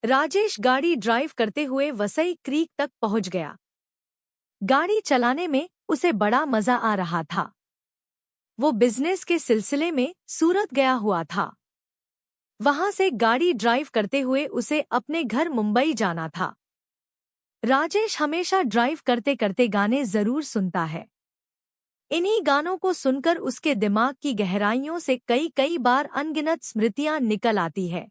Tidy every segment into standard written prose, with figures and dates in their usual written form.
राजेश गाड़ी ड्राइव करते हुए वसई क्रीक तक पहुंच गया। गाड़ी चलाने में उसे बड़ा मजा आ रहा था। वो बिजनेस के सिलसिले में सूरत गया हुआ था। वहां से गाड़ी ड्राइव करते हुए उसे अपने घर मुंबई जाना था। राजेश हमेशा ड्राइव करते करते गाने जरूर सुनता है। इन्हीं गानों को सुनकर उसके दिमाग की गहराइयों से कई कई बार अनगिनत स्मृतियां निकल आती है,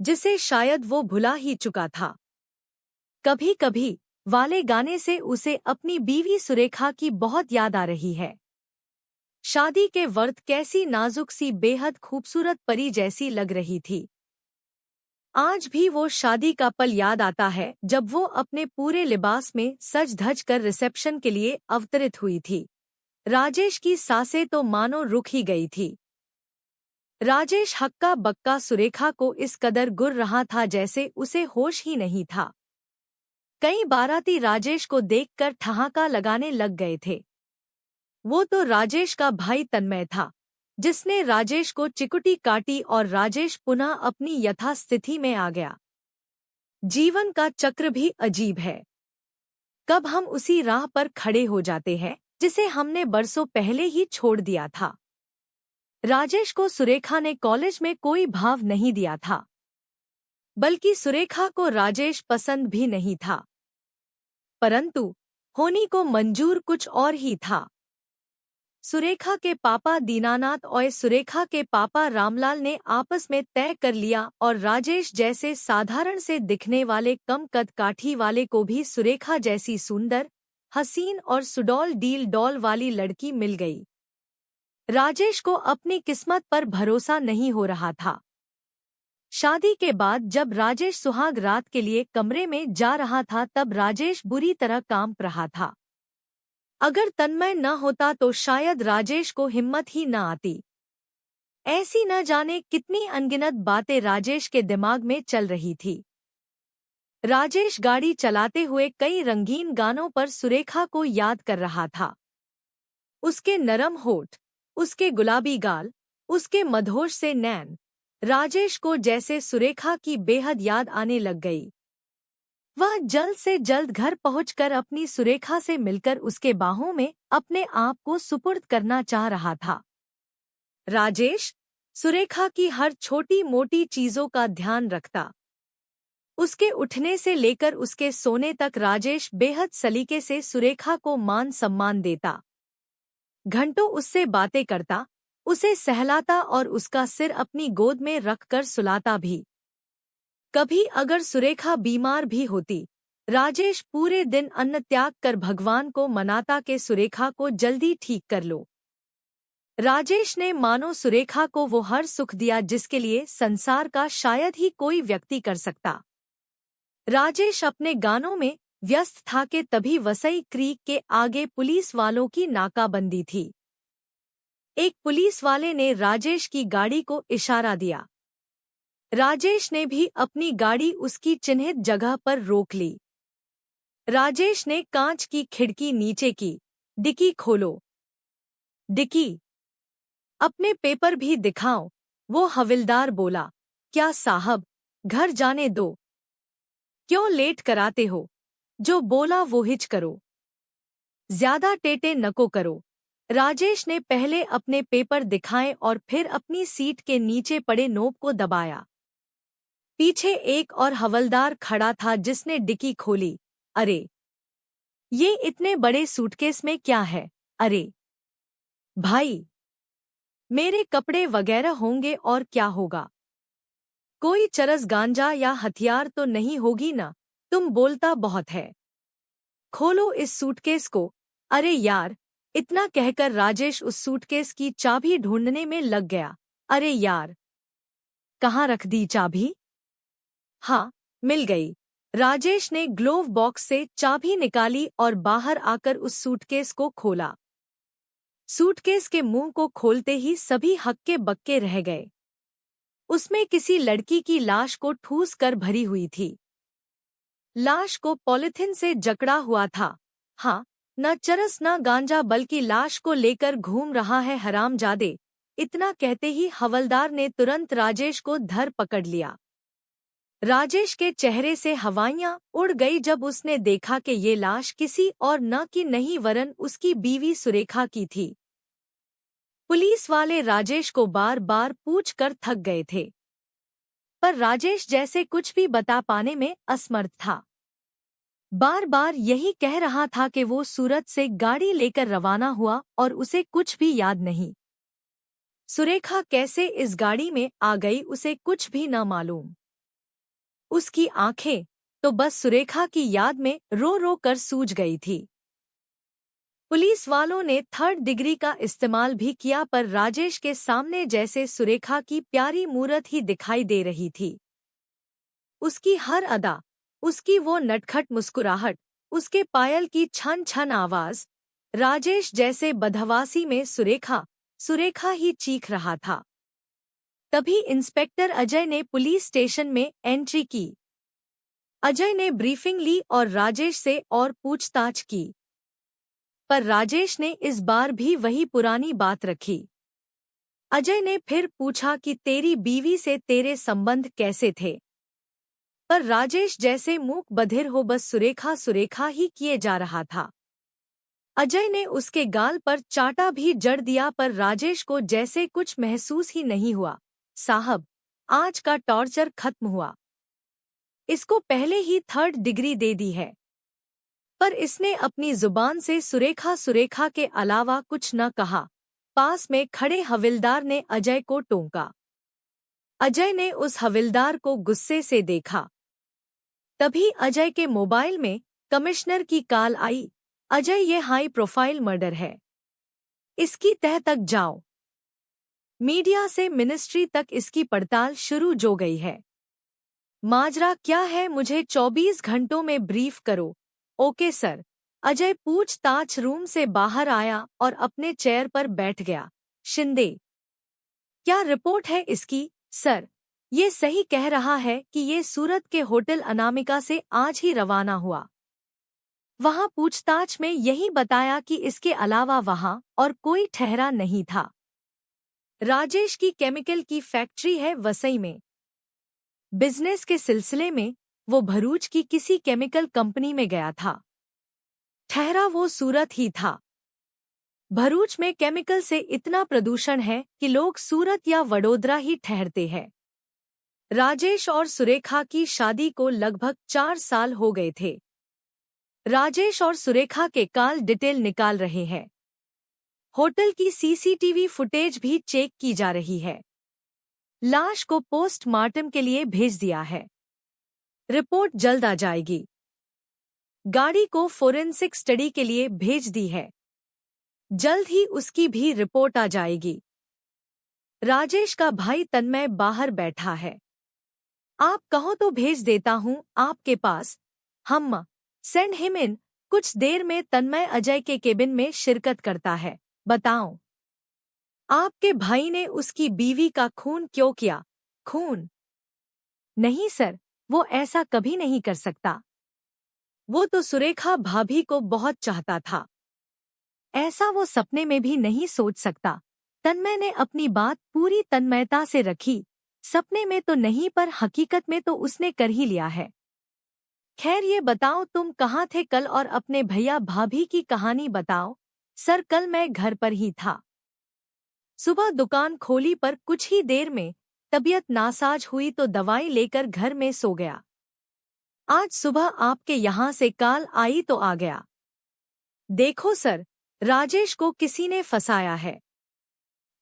जिसे शायद वो भुला ही चुका था। कभी कभी वाले गाने से उसे अपनी बीवी सुरेखा की बहुत याद आ रही है। शादी के वक्त कैसी नाजुक सी बेहद खूबसूरत परी जैसी लग रही थी। आज भी वो शादी का पल याद आता है जब वो अपने पूरे लिबास में सज धज कर रिसेप्शन के लिए अवतरित हुई थी। राजेश की सांसें तो मानो रुक ही गई थी। राजेश हक्का बक्का सुरेखा को इस कदर गुर रहा था जैसे उसे होश ही नहीं था। कई बाराती राजेश को देखकर ठहाका लगाने लग गए थे। वो तो राजेश का भाई तन्मय था, जिसने राजेश को चिकुटी काटी और राजेश पुनः अपनी यथास्थिति में आ गया। जीवन का चक्र भी अजीब है। कब हम उसी राह पर खड़े हो जाते हैं जिसे हमने बरसों पहले ही छोड़ दिया था। राजेश को सुरेखा ने कॉलेज में कोई भाव नहीं दिया था, बल्कि सुरेखा को राजेश पसंद भी नहीं था। परंतु होनी को मंजूर कुछ और ही था। सुरेखा के पापा दीनानाथ और सुरेखा के पापा रामलाल ने आपस में तय कर लिया और राजेश जैसे साधारण से दिखने वाले कम कद काठी वाले को भी सुरेखा जैसी सुंदर, हसीन और सुडौल डील डॉल वाली लड़की मिल गई। राजेश को अपनी किस्मत पर भरोसा नहीं हो रहा था। शादी के बाद जब राजेश सुहाग रात के लिए कमरे में जा रहा था तब राजेश बुरी तरह कांप रहा था। अगर तन्मय न होता तो शायद राजेश को हिम्मत ही न आती। ऐसी न जाने कितनी अनगिनत बातें राजेश के दिमाग में चल रही थी। राजेश गाड़ी चलाते हुए कई रंगीन गानों पर सुरेखा को याद कर रहा था। उसके नरम होठ, उसके गुलाबी गाल, उसके मधोश से नैन, राजेश को जैसे सुरेखा की बेहद याद आने लग गई। वह जल्द से जल्द घर पहुंचकर अपनी सुरेखा से मिलकर उसके बाहों में अपने आप को सुपुर्द करना चाह रहा था। राजेश सुरेखा की हर छोटी मोटी चीजों का ध्यान रखता। उसके उठने से लेकर उसके सोने तक राजेश बेहद सलीके से सुरेखा को मान सम्मान देता। घंटों उससे बातें करता, उसे सहलाता और उसका सिर अपनी गोद में रखकर सुलाता भी। कभी अगर सुरेखा बीमार भी होती, राजेश पूरे दिन अन्न त्याग कर भगवान को मनाता कि सुरेखा को जल्दी ठीक कर लो। राजेश ने मानो सुरेखा को वो हर सुख दिया जिसके लिए संसार का शायद ही कोई व्यक्ति कर सकता। राजेश अपने गानों में व्यस्त था कि तभी वसई क्रीक के आगे पुलिस वालों की नाकाबंदी थी। एक पुलिस वाले ने राजेश की गाड़ी को इशारा दिया। राजेश ने भी अपनी गाड़ी उसकी चिन्हित जगह पर रोक ली। राजेश ने कांच की खिड़की नीचे की। डिक्की खोलो। डिक्की। अपने पेपर भी दिखाओ, वो हविलदार बोला। क्या साहब, घर जाने दो। क्यों लेट कराते हो? जो बोला वो हिच करो। ज्यादा टेटे नको करो। राजेश ने पहले अपने पेपर दिखाए और फिर अपनी सीट के नीचे पड़े नोब को दबाया। पीछे एक और हवलदार खड़ा था जिसने डिक्की खोली। अरे, ये इतने बड़े सूटकेस में क्या है? अरे भाई, मेरे कपड़े वगैरह होंगे और क्या होगा? कोई चरस गांजा या हथियार तो नहीं होगी ना? तुम बोलता बहुत है। खोलो इस सूटकेस को। अरे यार, इतना कहकर राजेश उस सूटकेस की चाबी ढूंढने में लग गया। अरे यार, कहाँ रख दी चाबी? हाँ, मिल गई। राजेश ने ग्लोव बॉक्स से चाबी निकाली और बाहर आकर उस सूटकेस को खोला। सूटकेस के मुंह को खोलते ही सभी हक्के बक्के रह गए। उसमें किसी लड़की की लाश को ठूस कर भरी हुई थी। लाश को पॉलिथिन से जकड़ा हुआ था। हाँ, न चरस न गांजा बल्कि लाश को लेकर घूम रहा है हरामजादे। इतना कहते ही हवलदार ने तुरंत राजेश को धर पकड़ लिया। राजेश के चेहरे से हवाइयां उड़ गई जब उसने देखा कि ये लाश किसी और न की नहीं वरन उसकी बीवी सुरेखा की थी। पुलिस वाले राजेश को बार बार पूछकर थक गए थे, पर राजेश जैसे कुछ भी बता पाने में असमर्थ था। बार बार यही कह रहा था कि वो सूरत से गाड़ी लेकर रवाना हुआ और उसे कुछ भी याद नहीं। सुरेखा कैसे इस गाड़ी में आ गई उसे कुछ भी न मालूम। उसकी आंखें तो बस सुरेखा की याद में रो रो कर सूज गई थी। पुलिस वालों ने 3rd डिग्री का इस्तेमाल भी किया पर राजेश के सामने जैसे सुरेखा की प्यारी मूरत ही दिखाई दे रही थी। उसकी हर अदा, उसकी वो नटखट मुस्कुराहट, उसके पायल की छन छन आवाज, राजेश जैसे बदहवासी में सुरेखा सुरेखा ही चीख रहा था। तभी इंस्पेक्टर अजय ने पुलिस स्टेशन में एंट्री की। अजय ने ब्रीफिंग ली और राजेश से और पूछताछ की, पर राजेश ने इस बार भी वही पुरानी बात रखी। अजय ने फिर पूछा कि तेरी बीवी से तेरे संबंध कैसे थे, पर राजेश जैसे मूक बधिर हो बस सुरेखा सुरेखा ही किए जा रहा था। अजय ने उसके गाल पर चाटा भी जड़ दिया पर राजेश को जैसे कुछ महसूस ही नहीं हुआ। साहब, आज का टॉर्चर खत्म हुआ। इसको पहले ही 3rd डिग्री दे दी है। पर इसने अपनी जुबान से सुरेखा सुरेखा के अलावा कुछ न कहा। पास में खड़े हविलदार ने अजय को टोका। अजय ने उस हविलदार को गुस्से से देखा। तभी अजय के मोबाइल में कमिश्नर की कॉल आई। अजय, ये हाई प्रोफाइल मर्डर है, इसकी तह तक जाओ। मीडिया से मिनिस्ट्री तक इसकी पड़ताल शुरू जो गई है। माजरा क्या है मुझे 24 घंटों में ब्रीफ करो। Okay sir. अजय पूछताछ रूम से बाहर आया और अपने चेयर पर बैठ गया। शिंदे, क्या रिपोर्ट है इसकी? सर, ये सही कह रहा है कि ये सूरत के होटल अनामिका से आज ही रवाना हुआ। वहां पूछताछ में यही बताया कि इसके अलावा वहां और कोई ठहरा नहीं था। राजेश की केमिकल की फैक्ट्री है वसई में। बिजनेस के सिलसिले में वो भरूच की किसी केमिकल कंपनी में गया था। ठहरा वो सूरत ही था। भरूच में केमिकल से इतना प्रदूषण है कि लोग सूरत या वडोदरा ही ठहरते हैं। राजेश और सुरेखा की शादी को लगभग 4 साल हो गए थे। राजेश और सुरेखा के कॉल डिटेल निकाल रहे हैं। होटल की सीसीटीवी फुटेज भी चेक की जा रही है। लाश को पोस्टमार्टम के लिए भेज दिया है। रिपोर्ट जल्द आ जाएगी। गाड़ी को फोरेंसिक स्टडी के लिए भेज दी है। जल्द ही उसकी भी रिपोर्ट आ जाएगी। राजेश का भाई तन्मय बाहर बैठा है। आप कहो तो भेज देता हूं आपके पास। हम सेंड हिम इन। कुछ देर में तन्मय अजय के केबिन में शिरकत करता है। बताओ, आपके भाई ने उसकी बीवी का खून क्यों किया? खून नहीं सर, वो ऐसा कभी नहीं कर सकता। वो तो सुरेखा भाभी को बहुत चाहता था। ऐसा वो सपने में भी नहीं सोच सकता। तन्मय ने अपनी बात पूरी तन्मयता से रखी। सपने में तो नहीं पर हकीकत में तो उसने कर ही लिया है। खैर ये बताओ तुम कहाँ थे कल और अपने भैया भाभी की कहानी बताओ। सर, कल मैं घर पर ही था। सुबह दुकान खोली पर कुछ ही देर में तबीयत नासाज हुई तो दवाई लेकर घर में सो गया। आज सुबह आपके यहाँ से कॉल आई तो आ गया। देखो सर, राजेश को किसी ने फंसाया है।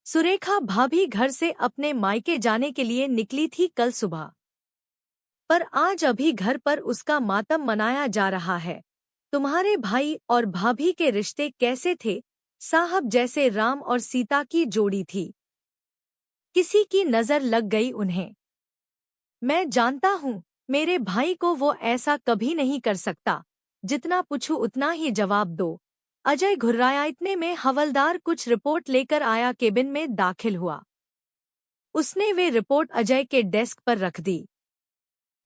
सुरेखा भाभी घर से अपने मायके जाने के लिए निकली थी कल सुबह, पर आज अभी घर पर उसका मातम मनाया जा रहा है। तुम्हारे भाई और भाभी के रिश्ते कैसे थे साहब? जैसे राम और सीता की जोड़ी थी। किसी की नजर लग गई उन्हें। मैं जानता हूँ मेरे भाई को वो ऐसा कभी नहीं कर सकता। जितना पूछूं उतना ही जवाब दो। अजय घुर्राया। इतने में हवलदार कुछ रिपोर्ट लेकर आया। केबिन में दाखिल हुआ। उसने वे रिपोर्ट अजय के डेस्क पर रख दी।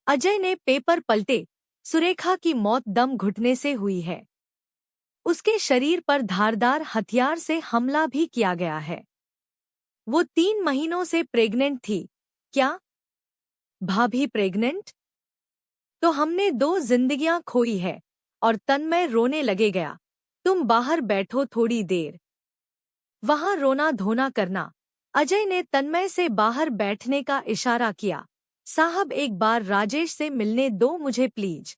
अजय ने पेपर पलटे। सुरेखा की मौत दम घुटने से हुई है। उसके शरीर पर धारदार हथियार से हमला भी किया गया है। वो 3 महीनों से प्रेग्नेंट थी। क्या भाभी प्रेग्नेंट? तो हमने 2 जिंदगियां खोई है। और तन्मय रोने लगे गया। तुम बाहर बैठो थोड़ी देर, वहां रोना धोना करना। अजय ने तन्मय से बाहर बैठने का इशारा किया। साहब एक बार राजेश से मिलने दो मुझे प्लीज।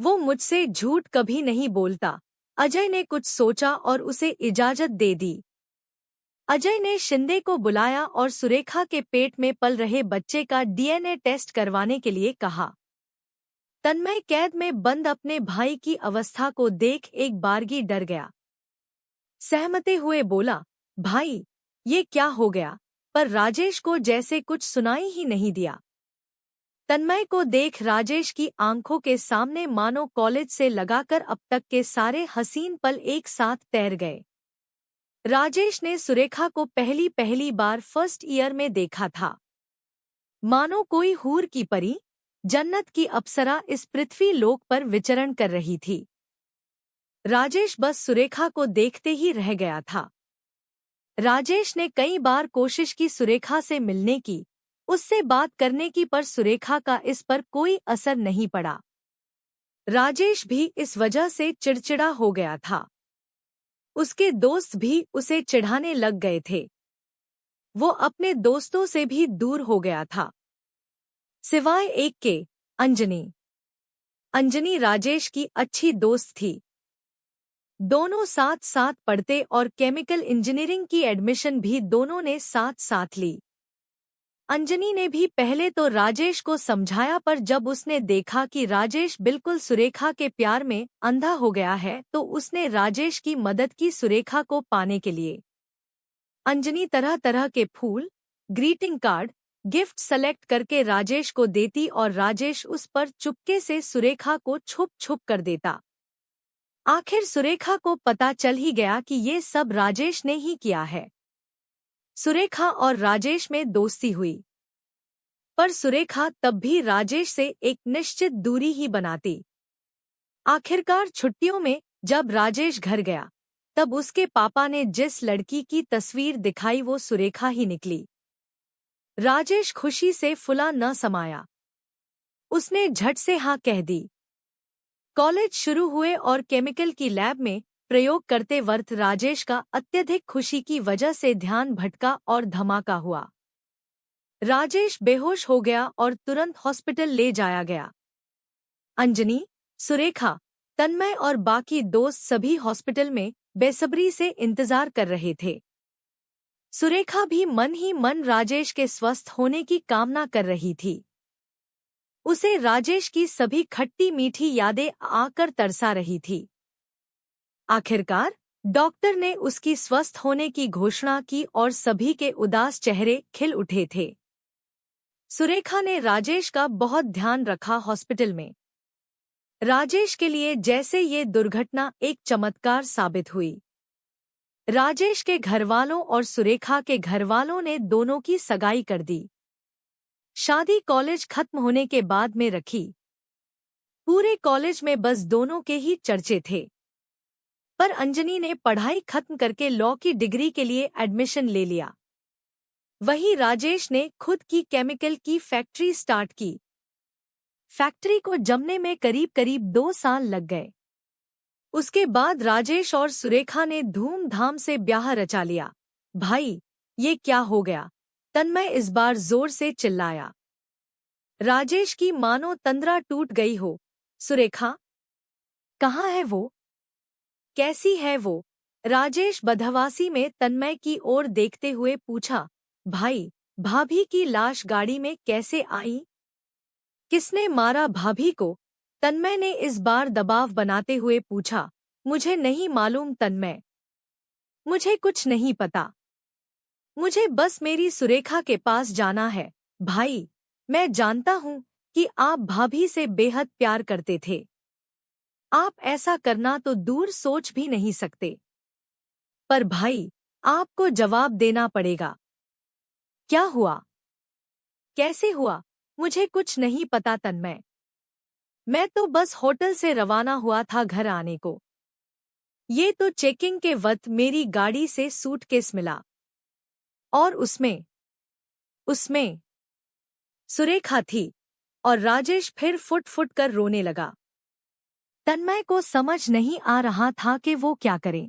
वो मुझसे झूठ कभी नहीं बोलता। अजय ने कुछ सोचा और उसे इजाजत दे दी। अजय ने शिंदे को बुलाया और सुरेखा के पेट में पल रहे बच्चे का डीएनए टेस्ट करवाने के लिए कहा। तन्मय कैद में बंद अपने भाई की अवस्था को देख एक बारगी डर गया। सहमते हुए बोला, भाई ये क्या हो गया? पर राजेश को जैसे कुछ सुनाई ही नहीं दिया। तन्मय को देख राजेश की आंखों के सामने मानो कॉलेज से लगाकर अब तक के सारे हसीन पल एक साथ तैर गए। राजेश ने सुरेखा को पहली पहली बार फर्स्ट ईयर में देखा था। मानो कोई हूर की परी, जन्नत की अप्सरा इस पृथ्वी लोक पर विचरण कर रही थी। राजेश बस सुरेखा को देखते ही रह गया था। राजेश ने कई बार कोशिश की सुरेखा से मिलने की, उससे बात करने की, पर सुरेखा का इस पर कोई असर नहीं पड़ा। राजेश भी इस वजह से चिड़चिड़ा हो गया था। उसके दोस्त भी उसे चिढ़ाने लग गए थे। वो अपने दोस्तों से भी दूर हो गया था, सिवाय एक के, अंजनी। अंजनी राजेश की अच्छी दोस्त थी। दोनों साथ साथ पढ़ते और केमिकल इंजीनियरिंग की एडमिशन भी दोनों ने साथ साथ ली। अंजनी ने भी पहले तो राजेश को समझाया, पर जब उसने देखा कि राजेश बिल्कुल सुरेखा के प्यार में अंधा हो गया है तो उसने राजेश की मदद की सुरेखा को पाने के लिए। अंजनी तरह तरह के फूल, ग्रीटिंग कार्ड, गिफ्ट सेलेक्ट करके राजेश को देती और राजेश उस पर चुपके से सुरेखा को छुप छुप कर देता। आखिर सुरेखा को पता चल ही गया कि ये सब राजेश ने ही किया है। सुरेखा और राजेश में दोस्ती हुई, पर सुरेखा तब भी राजेश से एक निश्चित दूरी ही बनाती। आखिरकार छुट्टियों में जब राजेश घर गया, तब उसके पापा ने जिस लड़की की तस्वीर दिखाई वो सुरेखा ही निकली। राजेश खुशी से फुला न समाया। उसने झट से हाँ कह दी। कॉलेज शुरू हुए और केमिकल की लैब में प्रयोग करते वक्त राजेश का अत्यधिक खुशी की वजह से ध्यान भटका और धमाका हुआ। राजेश बेहोश हो गया और तुरंत हॉस्पिटल ले जाया गया। अंजनी, सुरेखा, तन्मय और बाकी दोस्त सभी हॉस्पिटल में बेसब्री से इंतजार कर रहे थे। सुरेखा भी मन ही मन राजेश के स्वस्थ होने की कामना कर रही थी। उसे राजेश की सभी खट्टी मीठी यादें आकर तरसा रही थी। आखिरकार डॉक्टर ने उसकी स्वस्थ होने की घोषणा की और सभी के उदास चेहरे खिल उठे थे। सुरेखा ने राजेश का बहुत ध्यान रखा हॉस्पिटल में। राजेश के लिए जैसे ये दुर्घटना एक चमत्कार साबित हुई। राजेश के घरवालों और सुरेखा के घरवालों ने दोनों की सगाई कर दी। शादी कॉलेज खत्म होने के बाद में रखी। पूरे कॉलेज में बस दोनों के ही चर्चे थे। पर अंजनी ने पढ़ाई खत्म करके लॉ की डिग्री के लिए एडमिशन ले लिया। वहीं राजेश ने खुद की केमिकल की फैक्ट्री स्टार्ट की। फैक्ट्री को जमने में करीब करीब 2 साल लग गए। उसके बाद राजेश और सुरेखा ने धूमधाम से ब्याह रचा लिया। भाई ये क्या हो गया? तन्मय इस बार जोर से चिल्लाया। राजेश की मानो तंद्रा टूट गई हो। सुरेखा, कहाँ है वो? कैसी है वो? राजेश बदहवासी में तन्मय की ओर देखते हुए पूछा। भाई, भाभी की लाश गाड़ी में कैसे आई? किसने मारा भाभी को? तन्मय ने इस बार दबाव बनाते हुए पूछा। मुझे नहीं मालूम तन्मय, मुझे कुछ नहीं पता। मुझे बस मेरी सुरेखा के पास जाना है। भाई, मैं जानता हूँ कि आप भाभी से बेहद प्यार करते थे। आप ऐसा करना तो दूर सोच भी नहीं सकते। पर भाई, आपको जवाब देना पड़ेगा। क्या हुआ? कैसे हुआ? मुझे कुछ नहीं पता तन्मय। मैं तो बस होटल से रवाना हुआ था घर आने को। ये तो चेकिंग के वक्त मेरी गाड़ी से सूटकेस मिला और उसमें सुरेखा थी और राजेश फिर फुट फुट कर रोने लगा। तन्मय को समझ नहीं आ रहा था कि वो क्या करे।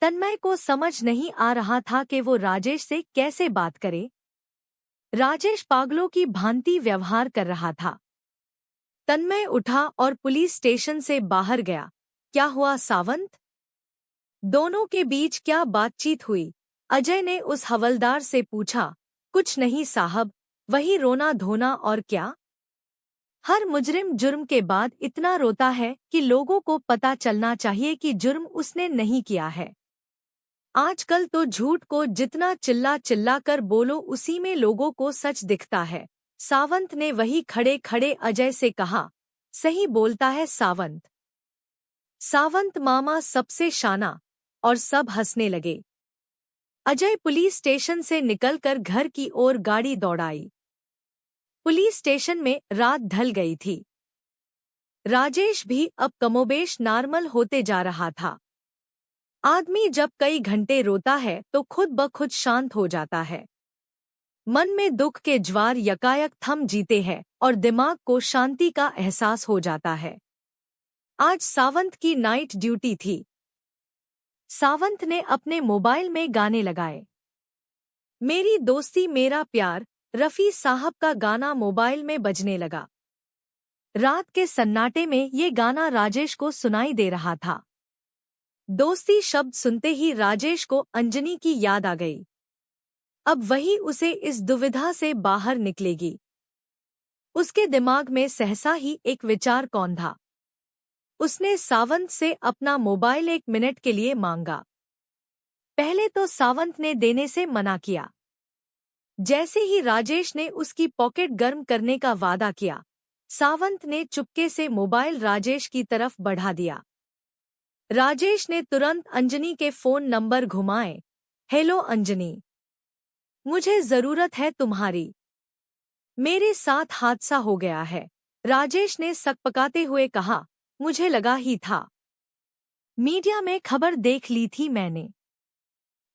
तन्मय को समझ नहीं आ रहा था कि वो राजेश से कैसे बात करे। राजेश पागलों की भांति व्यवहार कर रहा था। तन्मय उठा और पुलिस स्टेशन से बाहर गया। क्या हुआ सावंत? दोनों के बीच क्या बातचीत हुई? अजय ने उस हवलदार से पूछा। कुछ नहीं साहब, वही रोना धोना और क्या। हर मुजरिम जुर्म के बाद इतना रोता है कि लोगों को पता चलना चाहिए कि जुर्म उसने नहीं किया है। आजकल तो झूठ को जितना चिल्ला चिल्ला कर बोलो उसी में लोगों को सच दिखता है। सावंत ने वही खड़े खड़े अजय से कहा। सही बोलता है सावंत। सावंत मामा सबसे शाना। और सब हंसने लगे। अजय पुलिस स्टेशन से निकलकर घर की ओर गाड़ी दौड़ाई। पुलिस स्टेशन में रात ढल गई थी। राजेश भी अब कमोबेश नॉर्मल होते जा रहा था। आदमी जब कई घंटे रोता है तो खुद ब खुद शांत हो जाता है। मन में दुख के ज्वार यकायक थम जीते हैं और दिमाग को शांति का एहसास हो जाता है। आज सावंत की नाइट ड्यूटी थी। सावंत ने अपने मोबाइल में गाने लगाए। मेरी दोस्ती मेरा प्यार रफ़ी साहब का गाना मोबाइल में बजने लगा। रात के सन्नाटे में ये गाना राजेश को सुनाई दे रहा था। दोस्ती शब्द सुनते ही राजेश को अंजनी की याद आ गई। अब वही उसे इस दुविधा से बाहर निकलेगी। उसके दिमाग में सहसा ही एक विचार कौंधा। उसने सावंत से अपना मोबाइल 1 मिनट के लिए मांगा। पहले तो सावंत ने देने से मना किया। जैसे ही राजेश ने उसकी पॉकेट गर्म करने का वादा किया, सावंत ने चुपके से मोबाइल राजेश की तरफ बढ़ा दिया। राजेश ने तुरंत अंजनी के फोन नंबर घुमाए। हेलो अंजनी, मुझे जरूरत है तुम्हारी। मेरे साथ हादसा हो गया है, राजेश ने सकपकाते हुए कहा। मुझे लगा ही था। मीडिया में खबर देख ली थी मैंने।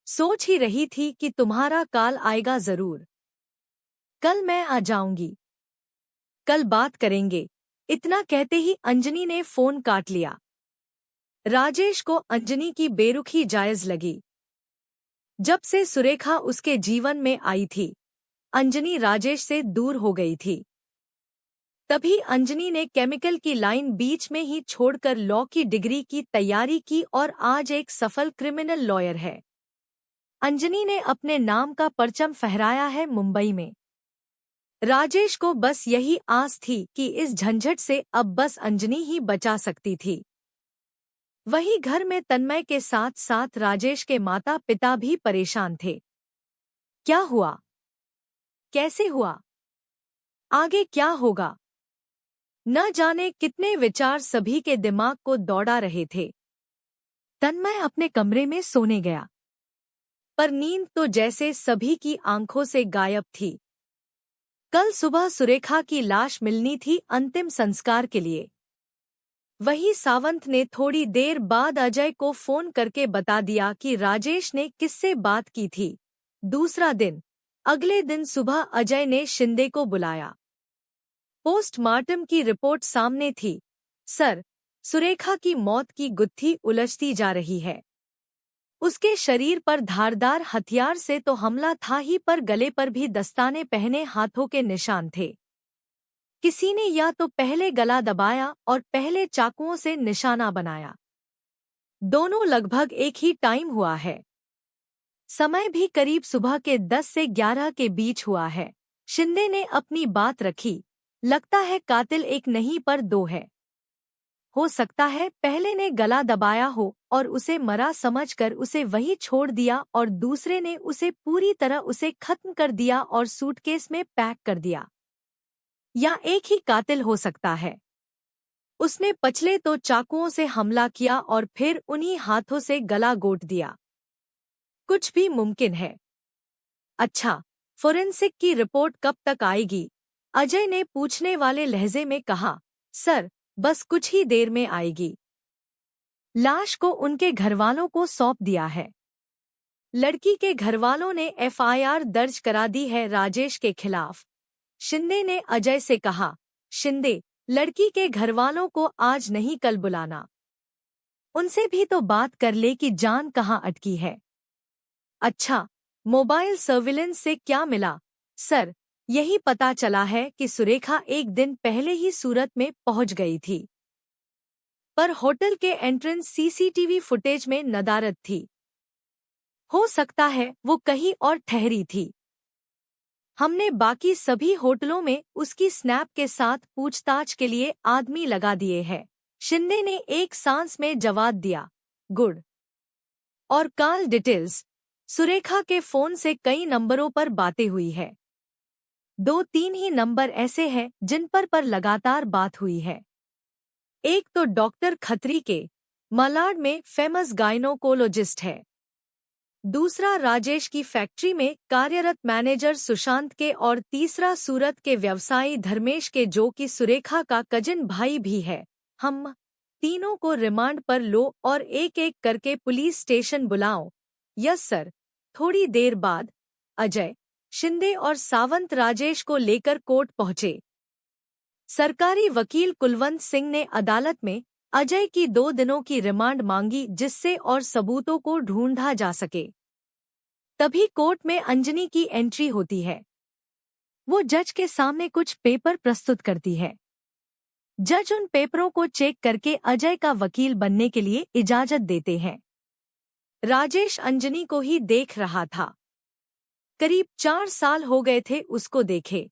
सोच ही रही थी कि तुम्हारा कॉल आएगा जरूर। कल मैं आ जाऊंगी। कल बात करेंगे। इतना कहते ही अंजनी ने फोन काट लिया। राजेश को अंजनी की बेरुखी जायज लगी। जब से सुरेखा उसके जीवन में आई थी, अंजनी राजेश से दूर हो गई थी। तभी अंजनी ने केमिकल की लाइन बीच में ही छोड़कर लॉ की डिग्री की तैयारी की और आज एक सफल क्रिमिनल लॉयर है। अंजनी ने अपने नाम का परचम फहराया है मुंबई में। राजेश को बस यही आस थी कि इस झंझट से अब बस अंजनी ही बचा सकती थी। वही घर में तन्मय के साथ साथ राजेश के माता पिता भी परेशान थे। क्या हुआ? कैसे हुआ? आगे क्या होगा? न जाने कितने विचार सभी के दिमाग को दौड़ा रहे थे। तन्मय अपने कमरे में सोने गया, पर नींद तो जैसे सभी की आंखों से गायब थी। कल सुबह सुरेखा की लाश मिलनी थी अंतिम संस्कार के लिए। वही सावंत ने थोड़ी देर बाद अजय को फोन करके बता दिया कि राजेश ने किससे बात की थी। दूसरा दिन, अगले दिन सुबह अजय ने शिंदे को बुलाया। पोस्टमार्टम की रिपोर्ट सामने थी। सर, सुरेखा की मौत की गुत्थी उलझती जा रही है। उसके शरीर पर धारदार हथियार से तो हमला था ही, पर गले पर भी दस्ताने पहने हाथों के निशान थे। किसी ने या तो पहले गला दबाया और पहले चाकुओं से निशाना बनाया। दोनों लगभग एक ही टाइम हुआ है। समय भी करीब सुबह के 10 से 11 के बीच हुआ है। शिंदे ने अपनी बात रखी। लगता है कातिल एक नहीं पर 2 है। हो सकता है पहले ने गला दबाया हो और उसे मरा समझकर उसे वहीं छोड़ दिया और दूसरे ने उसे पूरी तरह उसे खत्म कर दिया और सूटकेस में पैक कर दिया। या एक ही कातिल हो सकता है। उसने पछले तो चाकुओं से हमला किया और फिर उन्हीं हाथों से गला घोट दिया। कुछ भी मुमकिन है। अच्छा, फोरेंसिक की रिपोर्ट कब तक आएगी? अजय ने पूछने वाले लहजे में कहा। सर, बस कुछ ही देर में आएगी। लाश को उनके घरवालों को सौंप दिया है। लड़की के घरवालों ने एफआईआर दर्ज करा दी है राजेश के खिलाफ। शिंदे ने अजय से कहा, शिंदे, लड़की के घरवालों को आज नहीं कल बुलाना। उनसे भी तो बात कर ले कि जान कहाँ अटकी है। अच्छा, मोबाइल सर्विलेंस से क्या मिला? सर, यही पता चला है कि सुरेखा एक दिन पहले ही सूरत में पहुंच गई थी, पर होटल के एंट्रेंस सीसीटीवी फुटेज में नदारद थी। हो सकता है वो कहीं और ठहरी थी। हमने बाकी सभी होटलों में उसकी स्नैप के साथ पूछताछ के लिए आदमी लगा दिए हैं। शिंदे ने एक सांस में जवाब दिया, गुड। और कॉल डिटेल्स? सुरेखा के फोन से कई नंबरों पर बातें हुई है। 2-3 ही नंबर ऐसे हैं जिन पर लगातार बात हुई है। एक तो डॉक्टर खत्री के, मलाड में फेमस गायनोकोलॉजिस्ट है। दूसरा राजेश की फैक्ट्री में कार्यरत मैनेजर सुशांत के और तीसरा सूरत के व्यवसायी धर्मेश के, जो कि सुरेखा का कजिन भाई भी है। हम तीनों को रिमांड पर लो और एक एक करके पुलिस स्टेशन बुलाओ। Yes sir. थोड़ी देर बाद अजय, शिंदे और सावंत राजेश को लेकर कोर्ट पहुंचे। सरकारी वकील कुलवंत सिंह ने अदालत में अजय की 2 दिनों की रिमांड मांगी, जिससे और सबूतों को ढूंढा जा सके। तभी कोर्ट में अंजनी की एंट्री होती है। वो जज के सामने कुछ पेपर प्रस्तुत करती है। जज उन पेपरों को चेक करके अजय का वकील बनने के लिए इजाजत देते हैं। राजेश अंजनी को ही देख रहा था। करीब 4 साल हो गए थे उसको देखे,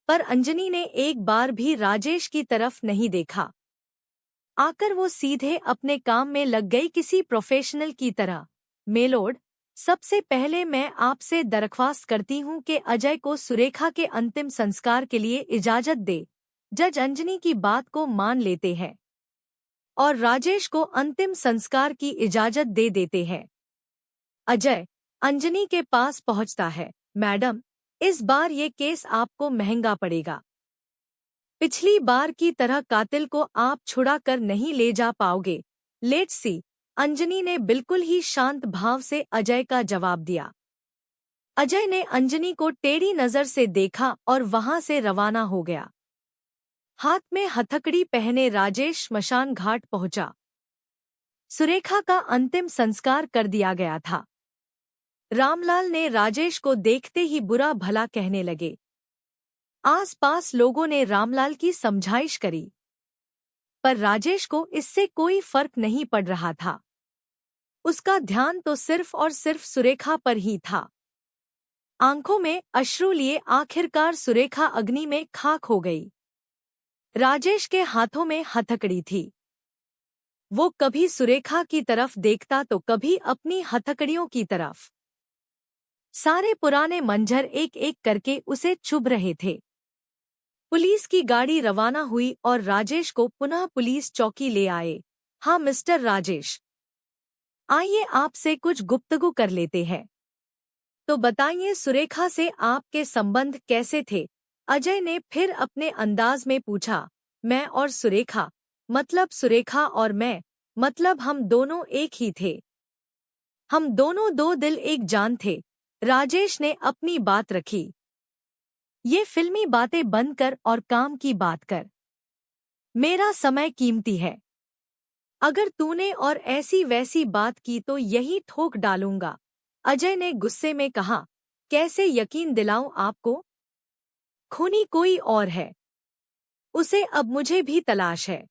पर अंजनी ने एक बार भी राजेश की तरफ नहीं देखा। आकर वो सीधे अपने काम में लग गई किसी प्रोफेशनल की तरह। मेलोड, सबसे पहले मैं आपसे दरख्वास्त करती हूँ कि अजय को सुरेखा के अंतिम संस्कार के लिए इजाजत दे। जज अंजनी की बात को मान लेते हैं और राजेश को अंतिम संस्कार की इजाजत दे देते हैं। अजय अंजनी के पास पहुंचता है। मैडम, इस बार ये केस आपको महंगा पड़ेगा। पिछली बार की तरह कातिल को आप छुड़ा कर नहीं ले जा पाओगे। लेट्स सी, अंजनी ने बिल्कुल ही शांत भाव से अजय का जवाब दिया। अजय ने अंजनी को टेढ़ी नजर से देखा और वहां से रवाना हो गया। हाथ में हथकड़ी पहने राजेश श्मशान घाट पहुंचा। सुरेखा का अंतिम संस्कार कर दिया गया था। रामलाल ने राजेश को देखते ही बुरा भला कहने लगे। आसपास लोगों ने रामलाल की समझाइश करी, पर राजेश को इससे कोई फर्क नहीं पड़ रहा था। उसका ध्यान तो सिर्फ और सिर्फ सुरेखा पर ही था। आंखों में अश्रु लिए आखिरकार सुरेखा अग्नि में खाक हो गई। राजेश के हाथों में हथकड़ी थी। वो कभी सुरेखा की तरफ देखता तो कभी अपनी हथकड़ियों की तरफ। सारे पुराने मंजर एक एक करके उसे चुभ रहे थे। पुलिस की गाड़ी रवाना हुई और राजेश को पुनः पुलिस चौकी ले आए। हाँ मिस्टर राजेश, आइए आपसे कुछ गुफ्तगू कर लेते हैं। तो बताइए, सुरेखा से आपके संबंध कैसे थे? अजय ने फिर अपने अंदाज में पूछा। मैं और सुरेखा, मतलब सुरेखा और मैं, मतलब हम दोनों एक ही थे। हम दोनों 2 दिल एक जान थे। राजेश ने अपनी बात रखी। ये फिल्मी बातें बंद कर और काम की बात कर। मेरा समय कीमती है। अगर तूने और ऐसी वैसी बात की तो यही ठोक डालूंगा। अजय ने गुस्से में कहा। कैसे यकीन दिलाऊं आपको? खूनी कोई और है। उसे अब मुझे भी तलाश है।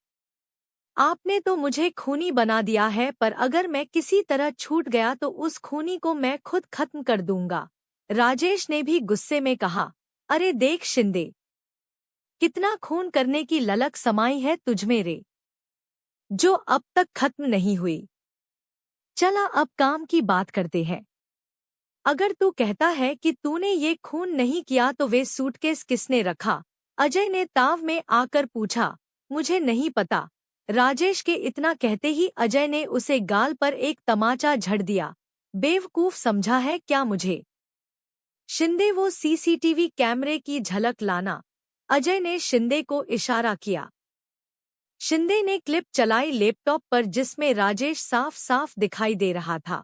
आपने तो मुझे खूनी बना दिया है, पर अगर मैं किसी तरह छूट गया तो उस खूनी को मैं खुद खत्म कर दूंगा। राजेश ने भी गुस्से में कहा। अरे देख शिंदे, कितना खून करने की ललक समाई है तुझमें रे, जो अब तक खत्म नहीं हुई। चला अब काम की बात करते हैं। अगर तू कहता है कि तूने ये खून नहीं किया तो वे सूटकेस किसने रखा? अजय ने ताव में आकर पूछा। मुझे नहीं पता। राजेश के इतना कहते ही अजय ने उसे गाल पर एक तमाचा झड़ दिया। बेवकूफ समझा है क्या मुझे? शिंदे, वो सीसीटीवी कैमरे की झलक लाना। अजय ने शिंदे को इशारा किया। शिंदे ने क्लिप चलाई लैपटॉप पर, जिसमें राजेश साफ साफ दिखाई दे रहा था।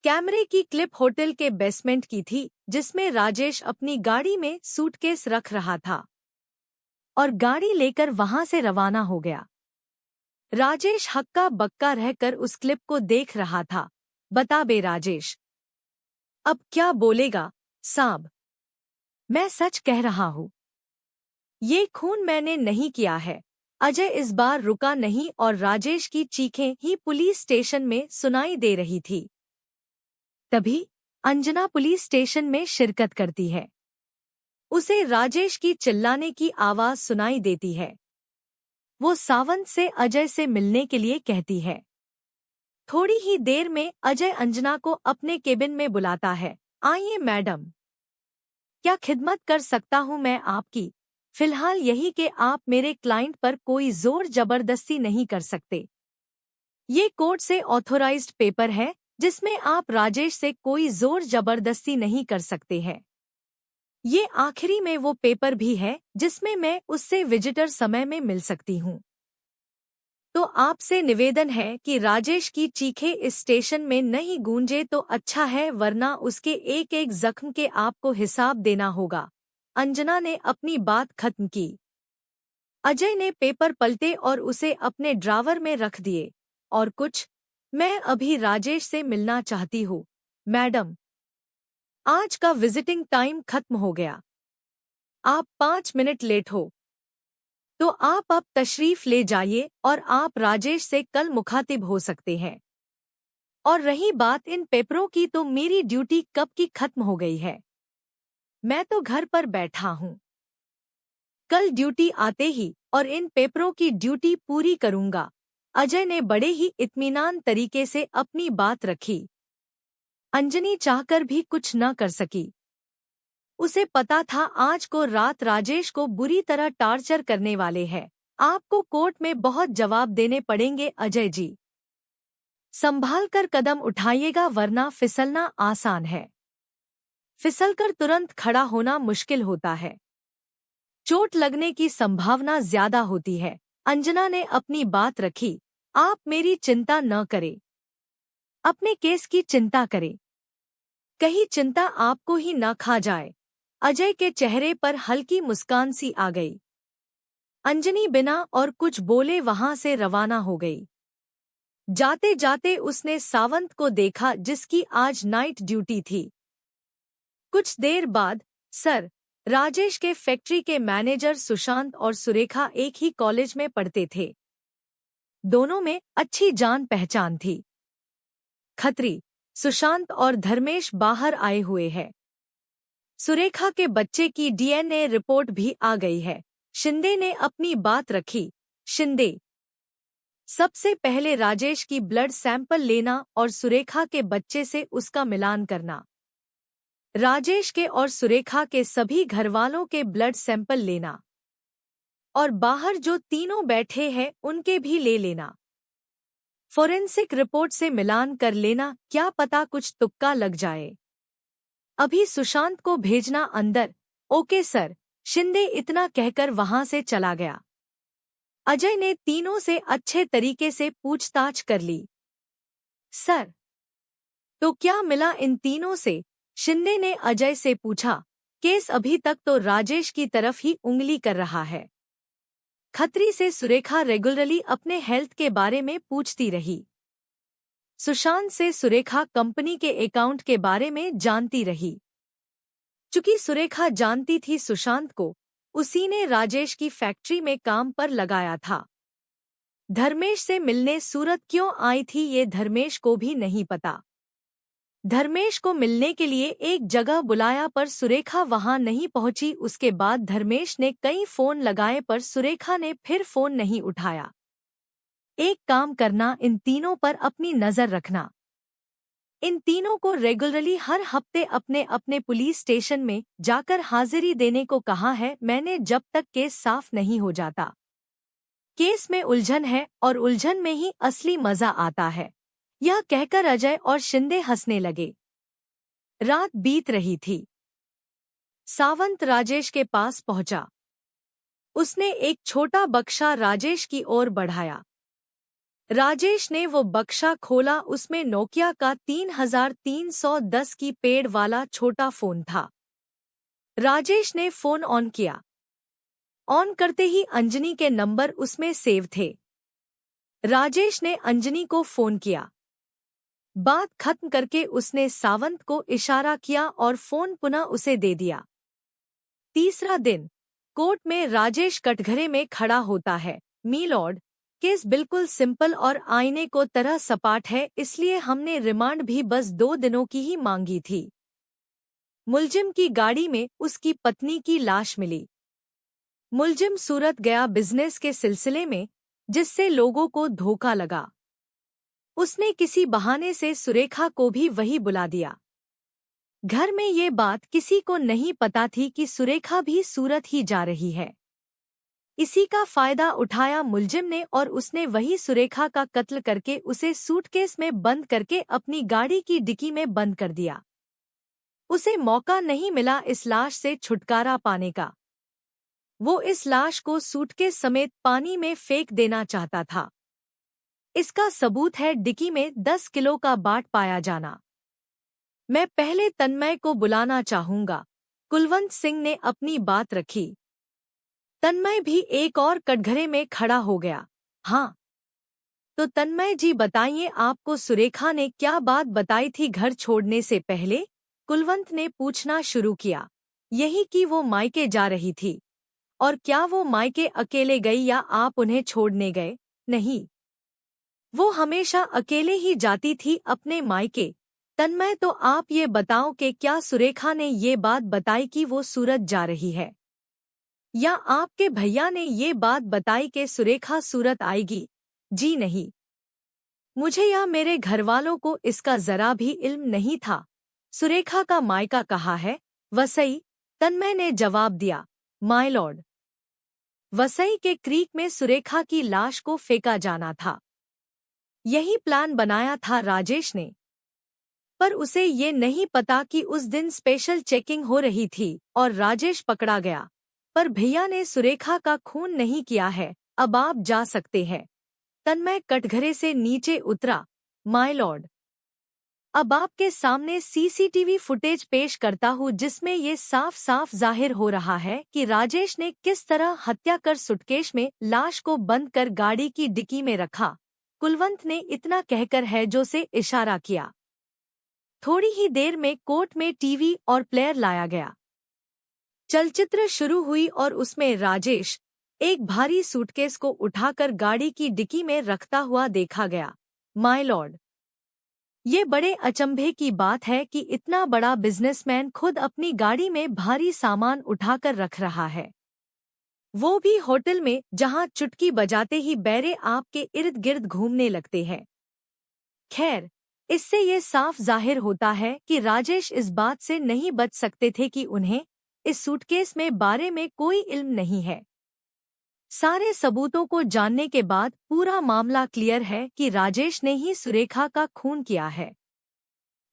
कैमरे की क्लिप होटल के बेसमेंट की थी, जिसमें राजेश अपनी गाड़ी में सूटकेस रख रहा था और गाड़ी लेकर वहां से रवाना हो गया। राजेश हक्का बक्का रहकर उस क्लिप को देख रहा था। बता बे राजेश, अब क्या बोलेगा साहब? मैं सच कह रहा हूँ, ये खून मैंने नहीं किया है। अजय इस बार रुका नहीं और राजेश की चीखें ही पुलिस स्टेशन में सुनाई दे रही थी। तभी अंजना पुलिस स्टेशन में शिरकत करती है। उसे राजेश की चिल्लाने की आवाज सुनाई देती है। वो सावंत से अजय से मिलने के लिए कहती है। थोड़ी ही देर में अजय अंजना को अपने केबिन में बुलाता है। आइए मैडम, क्या खिदमत कर सकता हूँ मैं आपकी? फिलहाल यही कि आप मेरे क्लाइंट पर कोई जोर जबरदस्ती नहीं कर सकते। ये कोर्ट से ऑथोराइज्ड पेपर है, जिसमें आप राजेश से कोई जोर जबरदस्ती नहीं कर सकते हैं। ये आखिरी में वो पेपर भी है जिसमें मैं उससे विजिटर समय में मिल सकती हूँ। तो आपसे निवेदन है कि राजेश की चीखें इस स्टेशन में नहीं गूंजे तो अच्छा है, वरना उसके एक एक जख्म के आपको हिसाब देना होगा। अंजना ने अपनी बात खत्म की। अजय ने पेपर पलटे और उसे अपने ड्रावर में रख दिए। और कुछ, मैं अभी राजेश से मिलना चाहती हूँ मैडम। आज का विजिटिंग टाइम खत्म हो गया। आप 5 मिनट लेट हो, तो आप अब तशरीफ ले जाइए और आप राजेश से कल मुखातिब हो सकते हैं। और रही बात इन पेपरों की, तो मेरी ड्यूटी कब की खत्म हो गई है। मैं तो घर पर बैठा हूँ। कल ड्यूटी आते ही और इन पेपरों की ड्यूटी पूरी करूंगा। अजय ने बड़े ही इत्मीनान तरीके से अपनी बात रखी। अंजनी चाहकर भी कुछ न कर सकी। उसे पता था आज को रात राजेश को बुरी तरह टार्चर करने वाले हैं। आपको कोर्ट में बहुत जवाब देने पड़ेंगे अजय जी। संभाल कर कदम उठाइएगा, वरना फिसलना आसान है। फिसलकर तुरंत खड़ा होना मुश्किल होता है। चोट लगने की संभावना ज्यादा होती है। अंजना ने अपनी बात रखी। आप मेरी चिंता न करें, अपने केस की चिंता करें। कहीं चिंता आपको ही न खा जाए। अजय के चेहरे पर हल्की मुस्कान सी आ गई। अंजनी बिना और कुछ बोले वहां से रवाना हो गई। जाते जाते उसने सावंत को देखा, जिसकी आज नाइट ड्यूटी थी। कुछ देर बाद, सर, राजेश के फैक्ट्री के मैनेजर सुशांत और सुरेखा एक ही कॉलेज में पढ़ते थे। दोनों में अच्छी जान पहचान थी। खत्री, सुशांत और धर्मेश बाहर आए हुए हैं। सुरेखा के बच्चे की डीएनए रिपोर्ट भी आ गई है। शिंदे ने अपनी बात रखी। शिंदे, सबसे पहले राजेश की ब्लड सैंपल लेना और सुरेखा के बच्चे से उसका मिलान करना। राजेश के और सुरेखा के सभी घरवालों के ब्लड सैंपल लेना और बाहर जो तीनों बैठे हैं उनके भी ले लेना। फोरेंसिक रिपोर्ट से मिलान कर लेना, क्या पता कुछ तुक्का लग जाए। अभी सुशांत को भेजना अंदर। Okay sir. शिंदे इतना कहकर वहां से चला गया। अजय ने तीनों से अच्छे तरीके से पूछताछ कर ली। सर, तो क्या मिला इन तीनों से? शिंदे ने अजय से पूछा। केस अभी तक तो राजेश की तरफ ही उंगली कर रहा है। खत्री से सुरेखा रेगुलरली अपने हेल्थ के बारे में पूछती रही। सुशांत से सुरेखा कंपनी के अकाउंट के बारे में जानती रही। चूंकि सुरेखा जानती थी सुशांत को, उसी ने राजेश की फैक्ट्री में काम पर लगाया था। धर्मेश से मिलने सूरत क्यों आई थी, ये धर्मेश को भी नहीं पता। धर्मेश को मिलने के लिए एक जगह बुलाया पर सुरेखा वहां नहीं पहुंची। उसके बाद धर्मेश ने कई फोन लगाए पर सुरेखा ने फिर फोन नहीं उठाया। एक काम करना, इन तीनों पर अपनी नजर रखना। इन तीनों को रेगुलरली हर हफ्ते अपने अपने पुलिस स्टेशन में जाकर हाजिरी देने को कहा है मैंने, जब तक केस साफ नहीं हो जाता। केस में उलझन है और उलझन में ही असली मजा आता है। यह कहकर अजय और शिंदे हंसने लगे। रात बीत रही थी। सावंत राजेश के पास पहुंचा। उसने एक छोटा बक्सा राजेश की ओर बढ़ाया। राजेश ने वो बक्सा खोला, उसमें नोकिया का 3310 की पेड़ वाला छोटा फोन था। राजेश ने फोन ऑन किया। ऑन करते ही अंजनी के नंबर उसमें सेव थे। राजेश ने अंजनी को फोन किया। बात खत्म करके उसने सावंत को इशारा किया और फोन पुनः उसे दे दिया। तीसरा दिन कोर्ट में राजेश कटघरे में खड़ा होता है। मीलॉर्ड, केस बिल्कुल सिंपल और आईने को तरह सपाट है, इसलिए हमने रिमांड भी बस 2 दिनों की ही मांगी थी। मुलजिम की गाड़ी में उसकी पत्नी की लाश मिली। मुलजिम सूरत गया बिजनेस के सिलसिले में, जिससे लोगों को धोखा लगा। उसने किसी बहाने से सुरेखा को भी वही बुला दिया। घर में ये बात किसी को नहीं पता थी कि सुरेखा भी सूरत ही जा रही है। इसी का फायदा उठाया मुलजिम ने और उसने वही सुरेखा का कत्ल करके उसे सूटकेस में बंद करके अपनी गाड़ी की डिक्की में बंद कर दिया। उसे मौका नहीं मिला इस लाश से छुटकारा पाने का। वो इस लाश को सूटकेस समेत पानी में फेंक देना चाहता था। इसका सबूत है डिक्की में 10 किलो का बाट पाया जाना। मैं पहले तन्मय को बुलाना चाहूंगा। कुलवंत सिंह ने अपनी बात रखी। तन्मय भी एक और कटघरे में खड़ा हो गया। हाँ, तो तन्मय जी बताइए, आपको सुरेखा ने क्या बात बताई थी घर छोड़ने से पहले? कुलवंत ने पूछना शुरू किया। यही कि वो मायके जा रही थी। और क्या वो मायके अकेले गई या आप उन्हें छोड़ने गए? नहीं, वो हमेशा अकेले ही जाती थी अपने मायके। तन्मय, तो आप ये बताओ कि क्या सुरेखा ने ये बात बताई कि वो सूरत जा रही है, या आपके भैया ने ये बात बताई कि सुरेखा सूरत आएगी? जी नहीं, मुझे या मेरे घरवालों को इसका जरा भी इल्म नहीं था। सुरेखा का मायका कहाँ है? वसई, तन्मय ने जवाब दिया। माय लॉर्ड, वसई के क्रीक में सुरेखा की लाश को फेंका जाना था। यही प्लान बनाया था राजेश ने, पर उसे ये नहीं पता कि उस दिन स्पेशल चेकिंग हो रही थी और राजेश पकड़ा गया। पर भैया ने सुरेखा का खून नहीं किया है, अब आप जा सकते हैं। तन्मय कटघरे से नीचे उतरा। माय लॉर्ड, अब आपके सामने सीसीटीवी फुटेज पेश करता हूँ जिसमें ये साफ साफ जाहिर हो रहा है कि राजेश ने किस तरह हत्या कर सुटकेश में लाश को बंद कर गाड़ी की डिक्की में रखा। कुलवंत ने इतना कहकर हैजो से इशारा किया। थोड़ी ही देर में कोर्ट में टीवी और प्लेयर लाया गया। चलचित्र शुरू हुई और उसमें राजेश एक भारी सूटकेस को उठाकर गाड़ी की डिक्की में रखता हुआ देखा गया। माय लॉर्ड, ये बड़े अचंभे की बात है कि इतना बड़ा बिजनेसमैन खुद अपनी गाड़ी में भारी सामान उठाकर रख रहा है, वो भी होटल में जहां चुटकी बजाते ही बैरे आपके इर्द गिर्द घूमने लगते हैं। खैर, इससे ये साफ जाहिर होता है कि राजेश इस बात से नहीं बच सकते थे कि उन्हें इस सूटकेस में बारे में कोई इल्म नहीं है। सारे सबूतों को जानने के बाद पूरा मामला क्लियर है कि राजेश ने ही सुरेखा का खून किया है।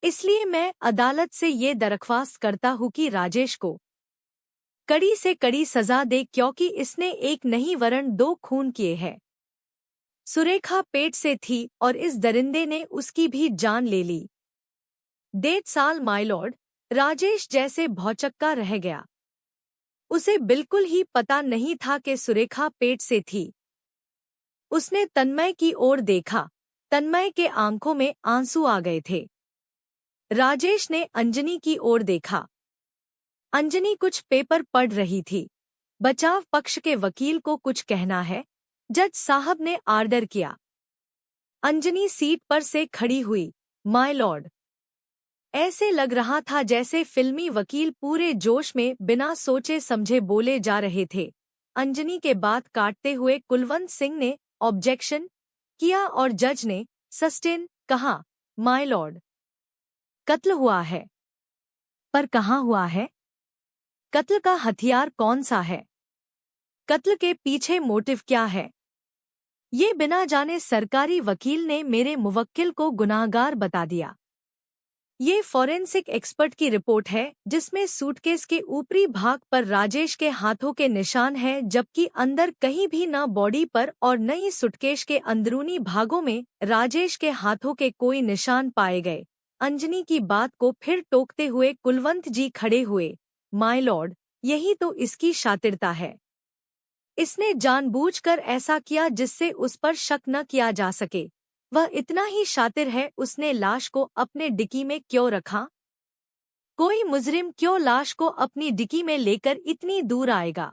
इसलिए मैं अदालत से ये दरख्वास्त करता हूँ कि राजेश को कड़ी से कड़ी सजा दे, क्योंकि इसने एक नहीं वरन 2 खून किए हैं। सुरेखा पेट से थी और इस दरिंदे ने उसकी भी जान ले ली। 1.5 साल माय लॉर्ड, राजेश जैसे भौचक्का रह गया। उसे बिल्कुल ही पता नहीं था कि सुरेखा पेट से थी। उसने तन्मय की ओर देखा। तन्मय के आंखों में आंसू आ गए थे। राजेश ने अंजनी की ओर देखा। अंजनी कुछ पेपर पढ़ रही थी। बचाव पक्ष के वकील को कुछ कहना है, जज साहब ने आर्डर किया। अंजनी सीट पर से खड़ी हुई। माय लॉर्ड, ऐसे लग रहा था जैसे फिल्मी वकील पूरे जोश में बिना सोचे समझे बोले जा रहे थे। अंजनी के बात काटते हुए कुलवंत सिंह ने ऑब्जेक्शन किया और जज ने सस्टेन कहा। माय लॉर्ड, कत्ल हुआ है, पर कहाँ हुआ है? कत्ल का हथियार कौन सा है? कत्ल के पीछे मोटिव क्या है? ये बिना जाने सरकारी वकील ने मेरे मुवक्किल को गुनाहगार बता दिया। ये फॉरेंसिक एक्सपर्ट की रिपोर्ट है जिसमें सूटकेस के ऊपरी भाग पर राजेश के हाथों के निशान हैं, जबकि अंदर कहीं भी न बॉडी पर और न ही सूटकेस के अंदरूनी भागों में राजेश के हाथों के कोई निशान पाए गए। अंजनी की बात को फिर टोकते हुए कुलवंत जी खड़े हुए। माय लॉर्ड, यही तो इसकी शातिरता है। इसने जानबूझकर ऐसा किया जिससे उस पर शक न किया जा सके। वह इतना ही शातिर है, उसने लाश को अपने डिक्की में क्यों रखा? कोई मुजरिम क्यों लाश को अपनी डिक्की में लेकर इतनी दूर आएगा?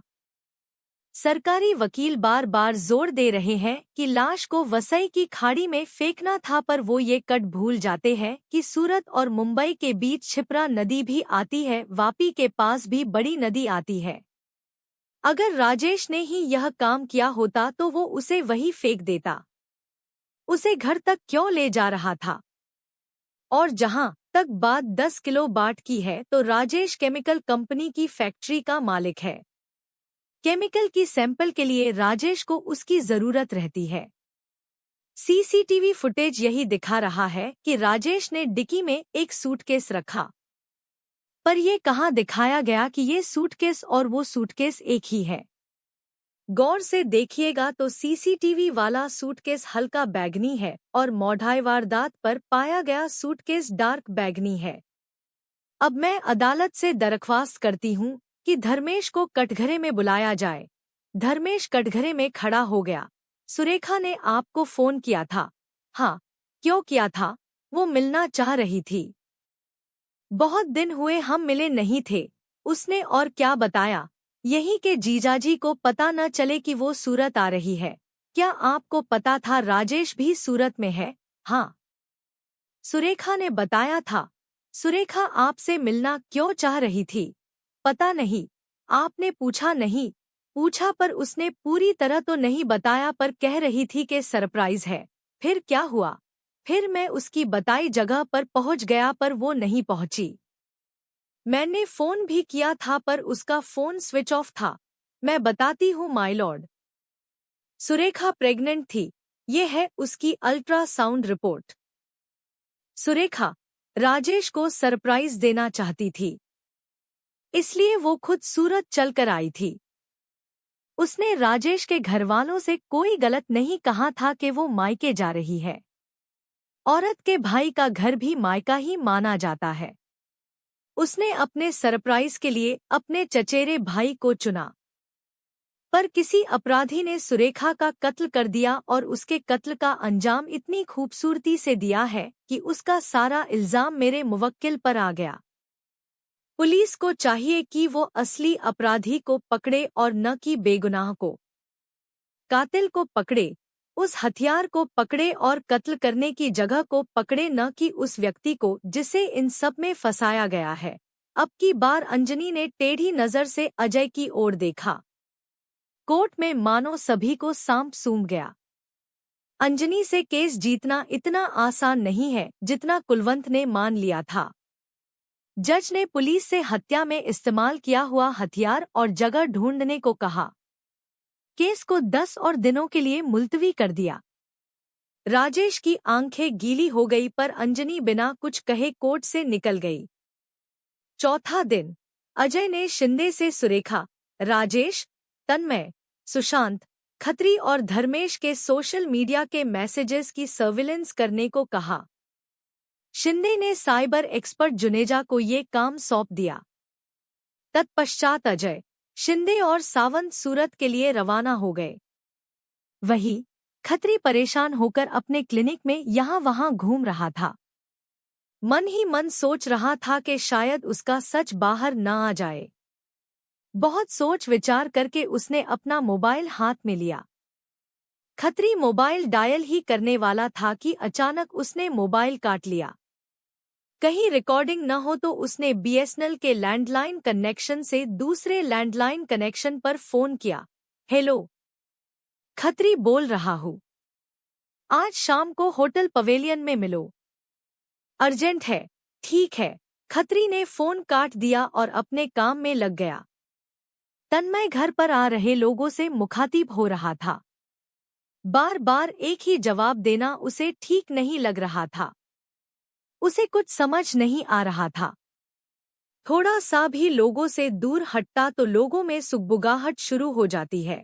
सरकारी वकील बार बार जोर दे रहे हैं कि लाश को वसई की खाड़ी में फेंकना था, पर वो ये कट भूल जाते हैं कि सूरत और मुंबई के बीच छिपरा नदी भी आती है, वापी के पास भी बड़ी नदी आती है। अगर राजेश ने ही यह काम किया होता तो वो उसे वही फेंक देता। उसे घर तक क्यों ले जा रहा था? और जहां तक बात 10 किलो बाट की है तो राजेश केमिकल कंपनी की फैक्ट्री का मालिक है। केमिकल की सैंपल के लिए राजेश को उसकी जरूरत रहती है। सीसीटीवी फुटेज यही दिखा रहा है कि राजेश ने डिक्की में एक सूटकेस रखा, पर यह कहाँ दिखाया गया कि ये सूटकेस और वो सूटकेस एक ही है। गौर से देखिएगा तो सीसीटीवी वाला सूटकेस हल्का बैगनी है और मौढाई वारदात पर पाया गया सूटकेस डार्क बैगनी है। अब मैं अदालत से दरख्वास्त करती हूँ कि धर्मेश को कटघरे में बुलाया जाए। धर्मेश कटघरे में खड़ा हो गया। सुरेखा ने आपको फोन किया था? हाँ। क्यों किया था? वो मिलना चाह रही थी। बहुत दिन हुए हम मिले नहीं थे। उसने और क्या बताया? यही के जीजाजी को पता न चले कि वो सूरत आ रही है। क्या आपको पता था राजेश भी सूरत में है? हाँ, सुरेखा ने बताया था। सुरेखा आपसे मिलना क्यों चाह रही थी? पता नहीं। आपने पूछा नहीं? पूछा, पर उसने पूरी तरह तो नहीं बताया, पर कह रही थी कि सरप्राइज है। फिर क्या हुआ? फिर मैं उसकी बताई जगह पर पहुंच गया, पर वो नहीं पहुंची। मैंने फोन भी किया था पर उसका फोन स्विच ऑफ था। मैं बताती हूँ माय लॉर्ड। सुरेखा प्रेग्नेंट थी। ये है उसकी अल्ट्रासाउंड रिपोर्ट। सुरेखा राजेश को सरप्राइज देना चाहती थी, इसलिए वो खुद सूरत चलकर आई थी। उसने राजेश के घरवालों से कोई गलत नहीं कहा था कि वो मायके जा रही है। औरत के भाई का घर भी मायका ही माना जाता है। उसने अपने सरप्राइज के लिए अपने चचेरे भाई को चुना, पर किसी अपराधी ने सुरेखा का कत्ल कर दिया और उसके कत्ल का अंजाम इतनी खूबसूरती से दिया है कि उसका सारा इल्जाम मेरे मुवक्किल पर आ गया। पुलिस को चाहिए कि वो असली अपराधी को पकड़े और न कि बेगुनाह को। कातिल को पकड़े, उस हथियार को पकड़े और कत्ल करने की जगह को पकड़े, न कि उस व्यक्ति को जिसे इन सब में फंसाया गया है। अब की बार अंजनी ने टेढ़ी नजर से अजय की ओर देखा। कोर्ट में मानो सभी को सांप सूंघ गया। अंजनी से केस जीतना इतना आसान नहीं है जितना कुलवंत ने मान लिया था। जज ने पुलिस से हत्या में इस्तेमाल किया हुआ हथियार और जगह ढूंढने को कहा। केस को 10 और दिनों के लिए मुलतवी कर दिया। राजेश की आंखें गीली हो गई, पर अंजनी बिना कुछ कहे कोर्ट से निकल गई। चौथा दिन अजय ने शिंदे से सुरेखा, राजेश, तन्मय, सुशांत, खत्री और धर्मेश के सोशल मीडिया के मैसेजेस की सर्विलेंस करने को कहा। शिंदे ने साइबर एक्सपर्ट जुनेजा को ये काम सौंप दिया। तत्पश्चात अजय, शिंदे और सावंत सूरत के लिए रवाना हो गए। वही खत्री परेशान होकर अपने क्लिनिक में यहाँ वहाँ घूम रहा था। मन ही मन सोच रहा था कि शायद उसका सच बाहर न आ जाए। बहुत सोच विचार करके उसने अपना मोबाइल हाथ में लिया। खत्री मोबाइल डायल ही करने वाला था कि अचानक उसने मोबाइल काट लिया। कहीं रिकॉर्डिंग न हो तो उसने बीएसएनएल के लैंडलाइन कनेक्शन से दूसरे लैंडलाइन कनेक्शन पर फोन किया। हेलो, खत्री बोल रहा हूँ। आज शाम को होटल पवेलियन में मिलो। अर्जेंट है। ठीक है। खत्री ने फोन काट दिया और अपने काम में लग गया। तन्मय घर पर आ रहे लोगों से मुखातिब हो रहा था। बार बार एक ही जवाब देना उसे ठीक नहीं लग रहा था। उसे कुछ समझ नहीं आ रहा था। थोड़ा सा भी लोगों से दूर हटता तो लोगों में सुगबुगाहट शुरू हो जाती है।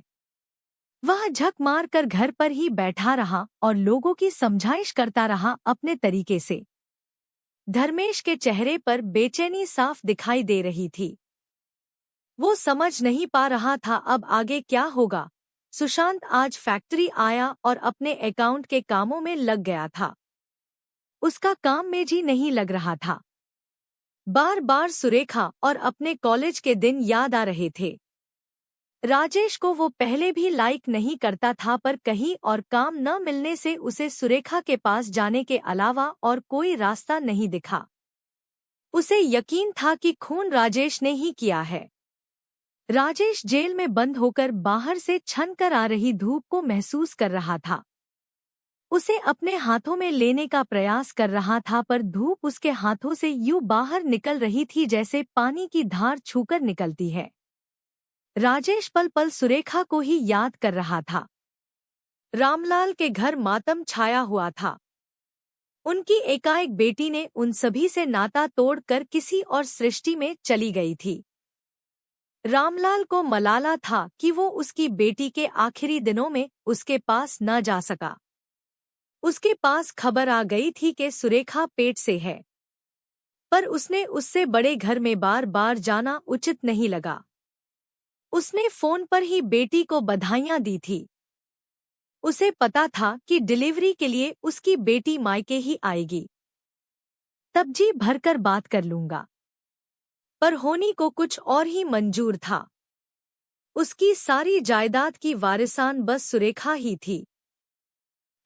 वह झक मार कर घर पर ही बैठा रहा और लोगों की समझाइश करता रहा अपने तरीके से। धर्मेश के चेहरे पर बेचैनी साफ दिखाई दे रही थी। वो समझ नहीं पा रहा था अब आगे क्या होगा। सुशांत आज फैक्ट्री आया और अपने अकाउंट के कामों में लग गया था। उसका काम में जी नहीं लग रहा था। बार बार सुरेखा और अपने कॉलेज के दिन याद आ रहे थे। राजेश को वो पहले भी लाइक नहीं करता था, पर कहीं और काम न मिलने से उसे सुरेखा के पास जाने के अलावा और कोई रास्ता नहीं दिखा। उसे यकीन था कि खून राजेश ने ही किया है। राजेश जेल में बंद होकर बाहर से छन कर आ रही धूप को महसूस कर रहा था। उसे अपने हाथों में लेने का प्रयास कर रहा था, पर धूप उसके हाथों से यूं बाहर निकल रही थी जैसे पानी की धार छूकर निकलती है। राजेश पल पल सुरेखा को ही याद कर रहा था। रामलाल के घर मातम छाया हुआ था। उनकी एकाएक बेटी ने उन सभी से नाता तोड़कर किसी और सृष्टि में चली गई थी। रामलाल को मलाला था कि वो उसकी बेटी के आखिरी दिनों में उसके पास न जा सका। उसके पास खबर आ गई थी कि सुरेखा पेट से है, पर उसने उससे बड़े घर में बार बार जाना उचित नहीं लगा। उसने फोन पर ही बेटी को बधाइयां दी थी। उसे पता था कि डिलीवरी के लिए उसकी बेटी मायके ही आएगी। तब जी भरकर बात कर लूंगा। पर होनी को कुछ और ही मंजूर था। उसकी सारी जायदाद की वारिसान बस सुरेखा ही थी।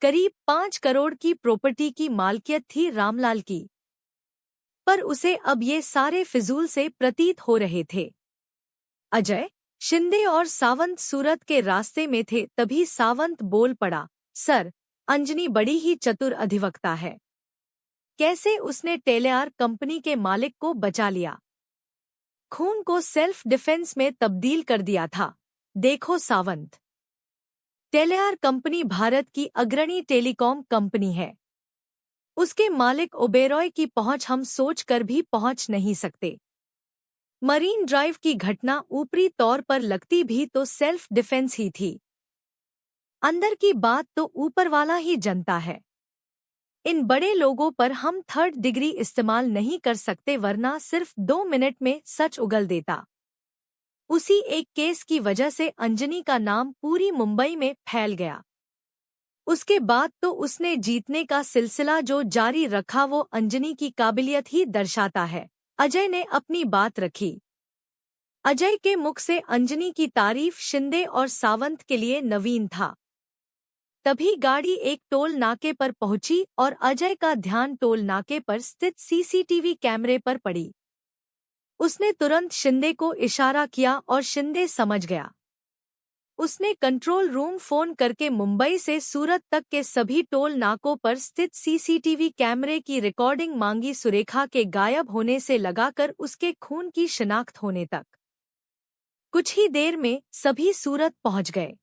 करीब 5 करोड़ की प्रॉपर्टी की मालकियत थी रामलाल की, पर उसे अब ये सारे फिजूल से प्रतीत हो रहे थे। अजय, शिंदे और सावंत सूरत के रास्ते में थे, तभी सावंत बोल पड़ा, सर, अंजनी बड़ी ही चतुर अधिवक्ता है। कैसे उसने टेलेआर कंपनी के मालिक को बचा लिया, खून को सेल्फ डिफेंस में तब्दील कर दिया था। देखो सावंत, टेलेआर कंपनी भारत की अग्रणी टेलीकॉम कंपनी है। उसके मालिक ओबेरॉय की पहुंच हम सोच कर भी पहुंच नहीं सकते। मरीन ड्राइव की घटना ऊपरी तौर पर लगती भी तो सेल्फ डिफेंस ही थी। अंदर की बात तो ऊपर वाला ही जानता है। इन बड़े लोगों पर हम थर्ड डिग्री इस्तेमाल नहीं कर सकते, वरना सिर्फ 2 मिनट में सच उगल देता। उसी एक केस की वजह से अंजनी का नाम पूरी मुंबई में फैल गया। उसके बाद तो उसने जीतने का सिलसिला जो जारी रखा वो अंजनी की काबिलियत ही दर्शाता है। अजय ने अपनी बात रखी। अजय के मुख से अंजनी की तारीफ शिंदे और सावंत के लिए नवीन था। तभी गाड़ी एक टोल नाके पर पहुंची और अजय का ध्यान टोल नाके पर स्थित सीसीटीवी कैमरे पर पड़ी। उसने तुरंत शिंदे को इशारा किया और शिंदे समझ गया। उसने कंट्रोल रूम फोन करके मुंबई से सूरत तक के सभी टोल नाकों पर स्थित सीसीटीवी कैमरे की रिकॉर्डिंग मांगी, सुरेखा के गायब होने से लगाकर उसके खून की शिनाख्त होने तक। कुछ ही देर में सभी सूरत पहुंच गए।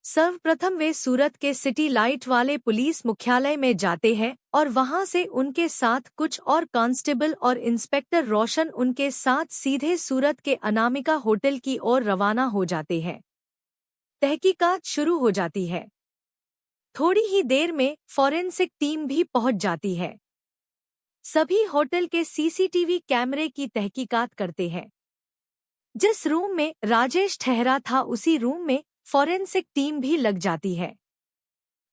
सर्वप्रथम वे सूरत के सिटी लाइट वाले पुलिस मुख्यालय में जाते हैं और वहां से उनके साथ कुछ और कांस्टेबल और इंस्पेक्टर रोशन उनके साथ सीधे सूरत के अनामिका होटल की ओर रवाना हो जाते हैं। तहकीकात शुरू हो जाती है। थोड़ी ही देर में फॉरेंसिक टीम भी पहुंच जाती है। सभी होटल के सीसीटीवी कैमरे की तहकीकात करते हैं। जिस रूम में राजेश ठहरा था उसी रूम में फॉरेंसिक टीम भी लग जाती है।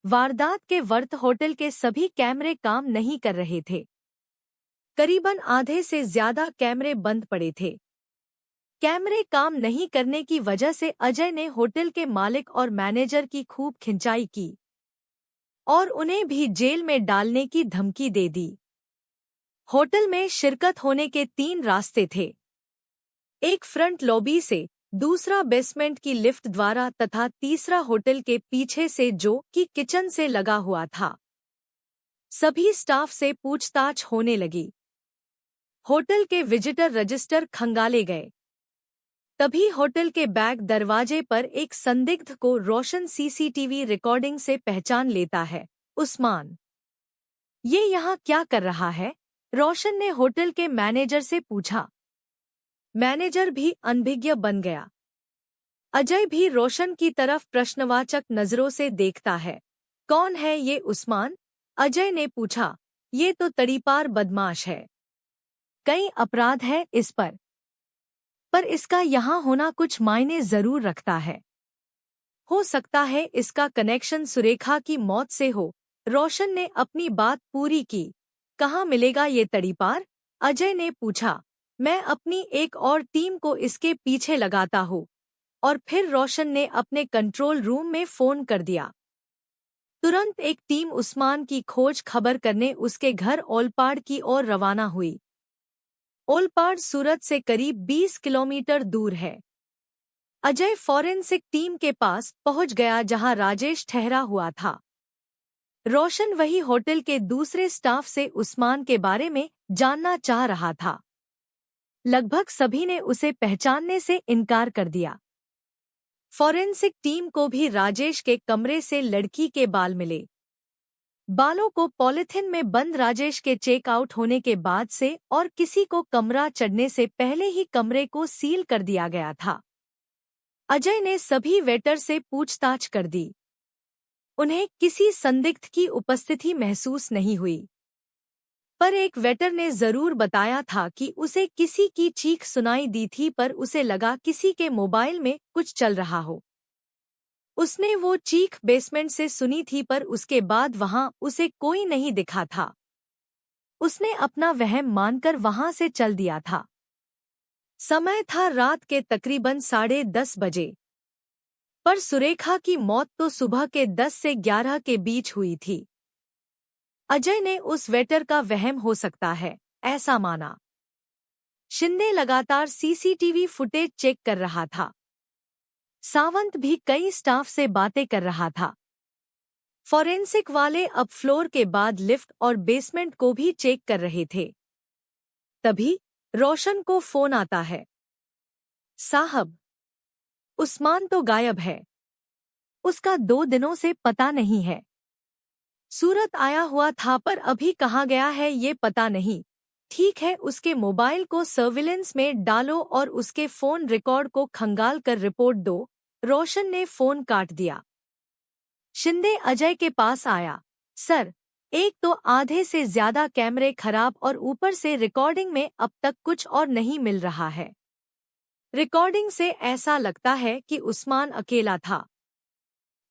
वारदात के वक्त होटल के सभी कैमरे काम नहीं कर रहे थे। करीबन आधे से ज्यादा कैमरे बंद पड़े थे। कैमरे काम नहीं करने की वजह से अजय ने होटल के मालिक और मैनेजर की खूब खिंचाई की और उन्हें भी जेल में डालने की धमकी दे दी। होटल में शिरकत होने के 3 रास्ते थे, एक फ्रंट लॉबी से, दूसरा बेसमेंट की लिफ्ट द्वारा तथा तीसरा होटल के पीछे से जो कि किचन से लगा हुआ था। सभी स्टाफ से पूछताछ होने लगी। होटल के विजिटर रजिस्टर खंगाले गए। तभी होटल के बैक दरवाजे पर एक संदिग्ध को रोशन सीसीटीवी रिकॉर्डिंग से पहचान लेता है, उस्मान। ये यहाँ क्या कर रहा है? रोशन ने होटल के मैनेजर से पूछा। मैनेजर भी अनभिज्ञ बन गया। अजय भी रोशन की तरफ प्रश्नवाचक नजरों से देखता है। कौन है ये उस्मान? अजय ने पूछा। ये तो तड़ीपार बदमाश है। कई अपराध है इस पर इसका यहाँ होना कुछ मायने जरूर रखता है। हो सकता है इसका कनेक्शन सुरेखा की मौत से हो। रोशन ने अपनी बात पूरी की। कहाँ मिलेगा ये तड़ीपार? अजय ने पूछा। मैं अपनी एक और टीम को इसके पीछे लगाता हूँ। और फिर रोशन ने अपने कंट्रोल रूम में फोन कर दिया। तुरंत एक टीम उस्मान की खोज खबर करने उसके घर ओलपाड़ की ओर रवाना हुई। ओलपाड़ सूरत से करीब 20 किलोमीटर दूर है। अजय फॉरेंसिक टीम के पास पहुंच गया जहां राजेश ठहरा हुआ था। रोशन वही होटल के दूसरे स्टाफ से उस्मान के बारे में जानना चाह रहा था। लगभग सभी ने उसे पहचानने से इनकार कर दिया। फॉरेंसिक टीम को भी राजेश के कमरे से लड़की के बाल मिले। बालों को पॉलिथिन में बंद राजेश के चेकआउट होने के बाद से और किसी को कमरा चढ़ने से पहले ही कमरे को सील कर दिया गया था। अजय ने सभी वेटर से पूछताछ कर दी। उन्हें किसी संदिग्ध की उपस्थिति महसूस नहीं हुई, पर एक वेटर ने जरूर बताया था कि उसे किसी की चीख सुनाई दी थी, पर उसे लगा किसी के मोबाइल में कुछ चल रहा हो। उसने वो चीख बेसमेंट से सुनी थी, पर उसके बाद वहां उसे कोई नहीं दिखा था। उसने अपना वहम मानकर वहां से चल दिया था। समय था रात के तकरीबन 10:30 बजे। पर सुरेखा की मौत तो सुबह के 10 से 11 के बीच हुई थी। अजय ने उस वेटर का वहम हो सकता है ऐसा माना। शिंदे लगातार सीसीटीवी फुटेज चेक कर रहा था। सावंत भी कई स्टाफ से बातें कर रहा था। फॉरेंसिक वाले अब फ्लोर के बाद लिफ्ट और बेसमेंट को भी चेक कर रहे थे। तभी रोशन को फोन आता है। साहब, उस्मान तो गायब है। उसका 2 दिनों से पता नहीं है। सूरत आया हुआ था, पर अभी कहाँ गया है ये पता नहीं। ठीक है, उसके मोबाइल को सर्विलेंस में डालो और उसके फोन रिकॉर्ड को खंगाल कर रिपोर्ट दो। रोशन ने फोन काट दिया। शिंदे अजय के पास आया। सर, एक तो आधे से ज्यादा कैमरे खराब और ऊपर से रिकॉर्डिंग में अब तक कुछ और नहीं मिल रहा है। रिकॉर्डिंग से ऐसा लगता है कि उस्मान अकेला था।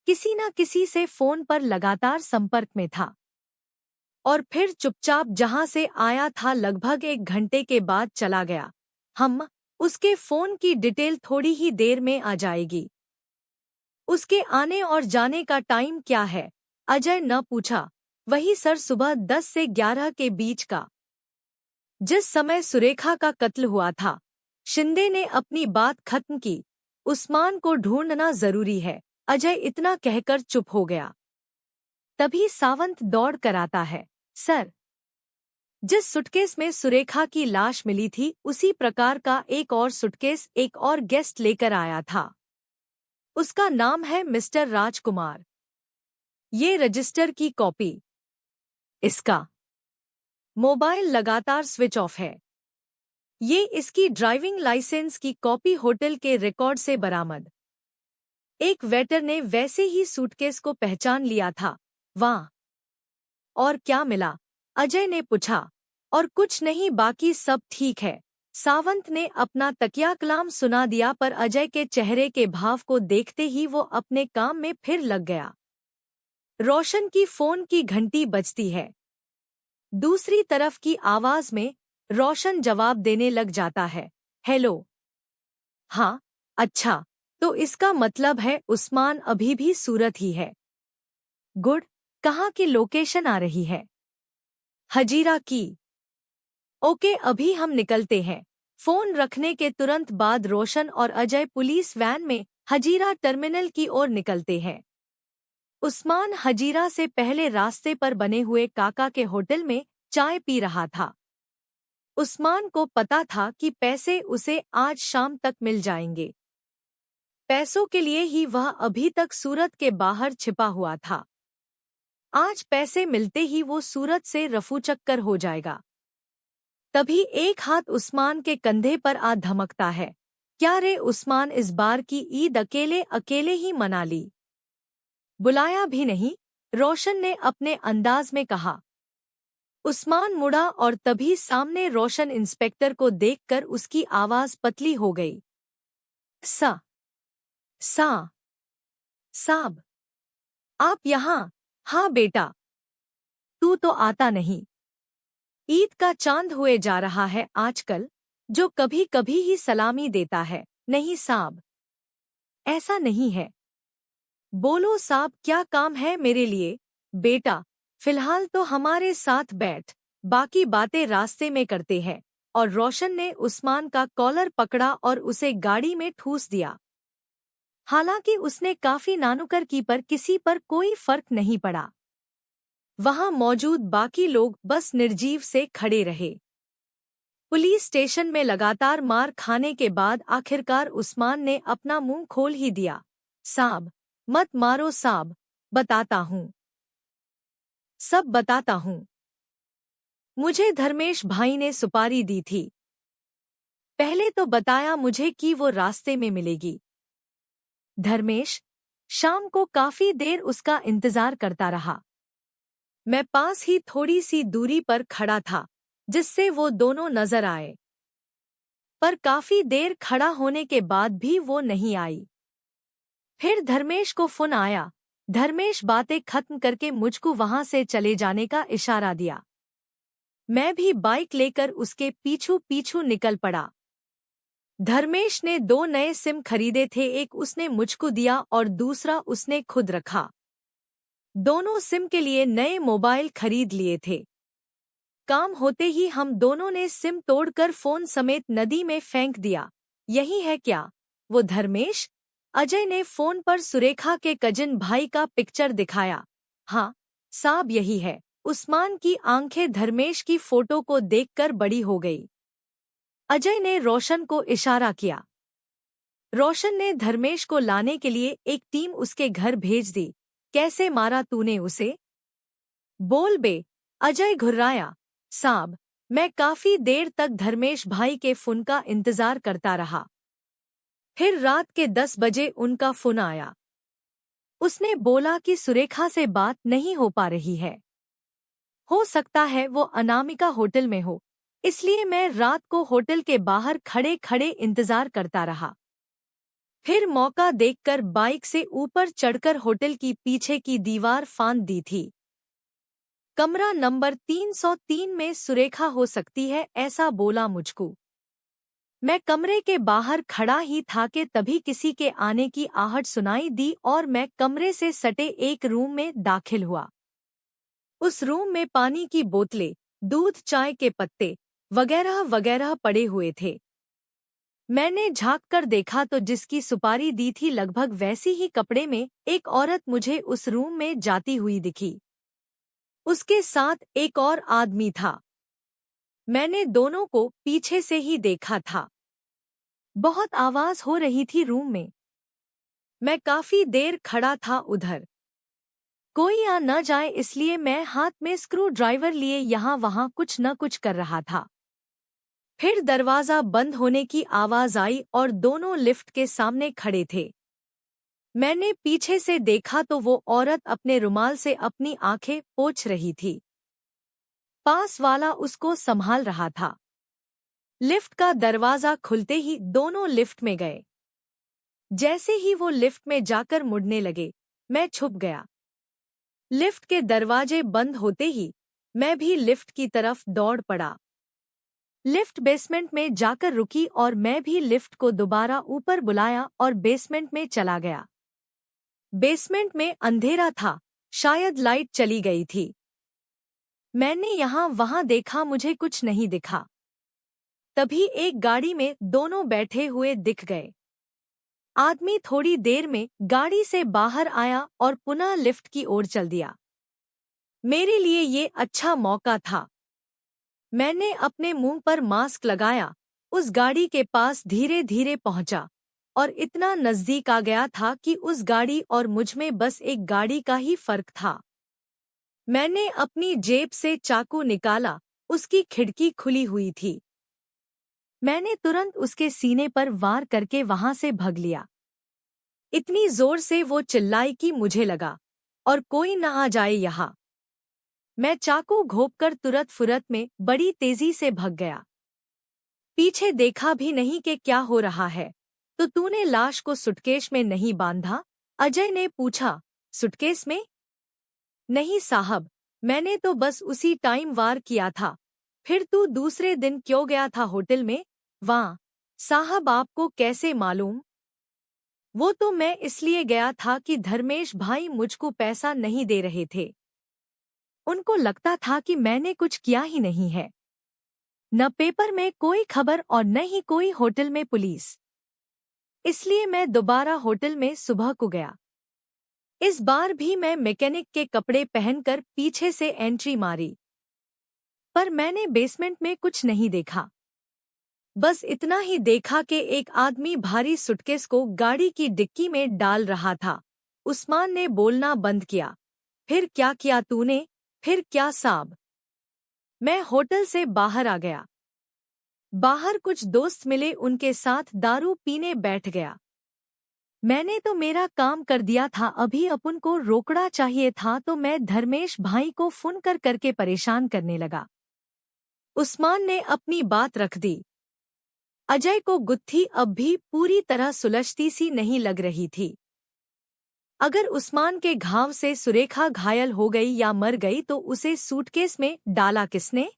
किसी न किसी से फोन पर लगातार संपर्क में था और फिर चुपचाप जहां से आया था लगभग 1 घंटे के बाद चला गया। उसके फोन की डिटेल थोड़ी ही देर में आ जाएगी। उसके आने और जाने का टाइम क्या है? अजय न पूछा। वही सर, सुबह 10 से 11 के बीच का, जिस समय सुरेखा का कत्ल हुआ था। शिंदे ने अपनी बात खत्म की। उस्मान को ढूंढना जरूरी है। अजय इतना कहकर चुप हो गया। तभी सावंत दौड़ कर आता है। सर, जिस सुटकेस में सुरेखा की लाश मिली थी उसी प्रकार का एक और सुटकेस एक और गेस्ट लेकर आया था। उसका नाम है मिस्टर राजकुमार। ये रजिस्टर की कॉपी। इसका मोबाइल लगातार स्विच ऑफ है। ये इसकी ड्राइविंग लाइसेंस की कॉपी होटल के रिकॉर्ड से बरामद। एक वेटर ने वैसे ही सूटकेस को पहचान लिया था। वाह! और क्या मिला? अजय ने पूछा। और कुछ नहीं, बाकी सब ठीक है। सावंत ने अपना तकिया कलाम सुना दिया, पर अजय के चेहरे के भाव को देखते ही वो अपने काम में फिर लग गया। रोशन की फोन की घंटी बजती है। दूसरी तरफ की आवाज में रोशन जवाब देने लग जाता है। हेलो। हाँ, अच्छा, तो इसका मतलब है उस्मान अभी भी सूरत ही है। गुड। कहाँ की लोकेशन आ रही है? हजीरा की। ओके, अभी हम निकलते हैं। फोन रखने के तुरंत बाद रोशन और अजय पुलिस वैन में हजीरा टर्मिनल की ओर निकलते हैं। उस्मान हजीरा से पहले रास्ते पर बने हुए काका के होटल में चाय पी रहा था। उस्मान को पता था कि पैसे उसे आज शाम तक मिल जाएंगे। पैसों के लिए ही वह अभी तक सूरत के बाहर छिपा हुआ था। आज पैसे मिलते ही वो सूरत से रफूचक्कर हो जाएगा। तभी एक हाथ उस्मान के कंधे पर आ धमकता है। क्या रे उस्मान, इस बार की ईद अकेले अकेले ही मना ली? बुलाया भी नहीं, रोशन ने अपने अंदाज में कहा। उस्मान मुड़ा और तभी सामने रोशन इंस्पेक्टर को देखकर उसकी आवाज पतली हो गई। सा सा साब, आप यहाँ? हाँ बेटा, तू तो आता नहीं। ईद का चांद हुए जा रहा है आजकल, जो कभी कभी ही सलामी देता है। नहीं साब, ऐसा नहीं है। बोलो साब, क्या काम है मेरे लिए? बेटा, फिलहाल तो हमारे साथ बैठ, बाकी बातें रास्ते में करते हैं। और रोशन ने उस्मान का कॉलर पकड़ा और उसे गाड़ी में ठूस दिया। हालांकि उसने काफी नानुकर की पर किसी पर कोई फर्क नहीं पड़ा। वहां मौजूद बाकी लोग बस निर्जीव से खड़े रहे। पुलिस स्टेशन में लगातार मार खाने के बाद आखिरकार उस्मान ने अपना मुंह खोल ही दिया। साब, मत मारो साब, बताता हूँ, सब बताता हूँ। मुझे धर्मेश भाई ने सुपारी दी थी। पहले तो बताया मुझे कि वो रास्ते में मिलेगी। धर्मेश? शाम को काफी देर उसका इंतजार करता रहा। मैं पास ही थोड़ी सी दूरी पर खड़ा था, जिससे वो दोनों नजर आए। पर काफी देर खड़ा होने के बाद भी वो नहीं आई। फिर धर्मेश को फोन आया। धर्मेश बातें खत्म करके मुझको वहां से चले जाने का इशारा दिया। मैं भी बाइक लेकर उसके पीछू पीछू निकल पड़ा। धर्मेश ने 2 नए सिम खरीदे थे, एक उसने मुझको दिया और दूसरा उसने खुद रखा। दोनों सिम के लिए नए मोबाइल खरीद लिए थे। काम होते ही हम दोनों ने सिम तोड़कर फोन समेत नदी में फेंक दिया। यही है क्या वो धर्मेश? अजय ने फोन पर सुरेखा के कजिन भाई का पिक्चर दिखाया। हाँ साहब, यही है। उस्मान की आंखें धर्मेश की फोटो को देखकर बड़ी हो गई। अजय ने रोशन को इशारा किया। रोशन ने धर्मेश को लाने के लिए एक टीम उसके घर भेज दी। कैसे मारा तूने उसे? बोल बे, अजय घुर्राया। साहब, मैं काफी देर तक धर्मेश भाई के फोन का इंतजार करता रहा। फिर रात के 10 बजे उनका फोन आया। उसने बोला कि सुरेखा से बात नहीं हो पा रही है। हो सकता है वो अनामिका होटल में हो, इसलिए मैं रात को होटल के बाहर खड़े खड़े इंतजार करता रहा। फिर मौका देखकर बाइक से ऊपर चढ़कर होटल की पीछे की दीवार फांद दी थी। कमरा नंबर 303 में सुरेखा हो सकती है, ऐसा बोला मुझको। मैं कमरे के बाहर खड़ा ही था कि तभी किसी के आने की आहट सुनाई दी और मैं कमरे से सटे एक रूम में दाखिल हुआ। उस रूम में पानी की बोतलें, दूध, चाय के पत्ते वगैरह वगैरह पड़े हुए थे। मैंने झांक कर देखा तो जिसकी सुपारी दी थी लगभग वैसी ही कपड़े में एक औरत मुझे उस रूम में जाती हुई दिखी। उसके साथ एक और आदमी था। मैंने दोनों को पीछे से ही देखा था। बहुत आवाज हो रही थी रूम में। मैं काफी देर खड़ा था उधर। कोई आ न जाए इसलिए मैं हाथ में स्क्रू ड्राइवर लिए यहाँ वहाँ कुछ न कुछ कर रहा था। फिर दरवाजा बंद होने की आवाज आई और दोनों लिफ्ट के सामने खड़े थे। मैंने पीछे से देखा तो वो औरत अपने रुमाल से अपनी आंखें पोंछ रही थी। पास वाला उसको संभाल रहा था। लिफ्ट का दरवाजा खुलते ही दोनों लिफ्ट में गए। जैसे ही वो लिफ्ट में जाकर मुड़ने लगे, मैं छुप गया। लिफ्ट के दरवाजे बंद होते ही मैं भी लिफ्ट की तरफ दौड़ पड़ा। लिफ्ट बेसमेंट में जाकर रुकी और मैं भी लिफ्ट को दोबारा ऊपर बुलाया और बेसमेंट में चला गया। बेसमेंट में अंधेरा था, शायद लाइट चली गई थी। मैंने यहाँ वहाँ देखा, मुझे कुछ नहीं दिखा। तभी एक गाड़ी में दोनों बैठे हुए दिख गए। आदमी थोड़ी देर में गाड़ी से बाहर आया और पुनः लिफ्ट की ओर चल दिया। मेरे लिए ये अच्छा मौका था। मैंने अपने मुंह पर मास्क लगाया, उस गाड़ी के पास धीरे धीरे पहुंचा और इतना नजदीक आ गया था कि उस गाड़ी और मुझ में बस एक गाड़ी का ही फर्क था। मैंने अपनी जेब से चाकू निकाला, उसकी खिड़की खुली हुई थी। मैंने तुरंत उसके सीने पर वार करके वहां से भग लिया। इतनी जोर से वो चिल्लाई कि मुझे लगा और कोई न आ जाए यहाँ। मैं चाकू घोंपकर तुरंत फुरत में बड़ी तेजी से भग गया। पीछे देखा भी नहीं कि क्या हो रहा है। तो तूने लाश को सुटकेस में नहीं बांधा? अजय ने पूछा। सुटकेस में? नहीं साहब, मैंने तो बस उसी टाइम वार किया था। फिर तू दूसरे दिन क्यों गया था होटल में? वाह साहब, आपको कैसे मालूम? वो तो मैं इसलिए गया था कि धर्मेश भाई मुझको पैसा नहीं दे रहे थे। उनको लगता था कि मैंने कुछ किया ही नहीं है। न पेपर में कोई खबर और न ही कोई होटल में पुलिस। इसलिए मैं दोबारा होटल में सुबह को गया। इस बार भी मैं मैकेनिक के कपड़े पहनकर पीछे से एंट्री मारी। पर मैंने बेसमेंट में कुछ नहीं देखा। बस इतना ही देखा कि एक आदमी भारी सुटकेस को गाड़ी की डिक्की में डाल रहा था। उस्मान ने बोलना बंद किया। फिर क्या किया तूने? फिर क्या साहब? मैं होटल से बाहर आ गया। बाहर कुछ दोस्त मिले, उनके साथ दारू पीने बैठ गया। मैंने तो मेरा काम कर दिया था, अभी अपन को रोकड़ा चाहिए था तो मैं धर्मेश भाई को फोन करके परेशान करने लगा। उस्मान ने अपनी बात रख दी। अजय को गुत्थी अब भी पूरी तरह सुलझती सी नहीं लग रही थी। अगर उस्मान के घाव से सुरेखा घायल हो गई या मर गई तो उसे सूटकेस में डाला किसने?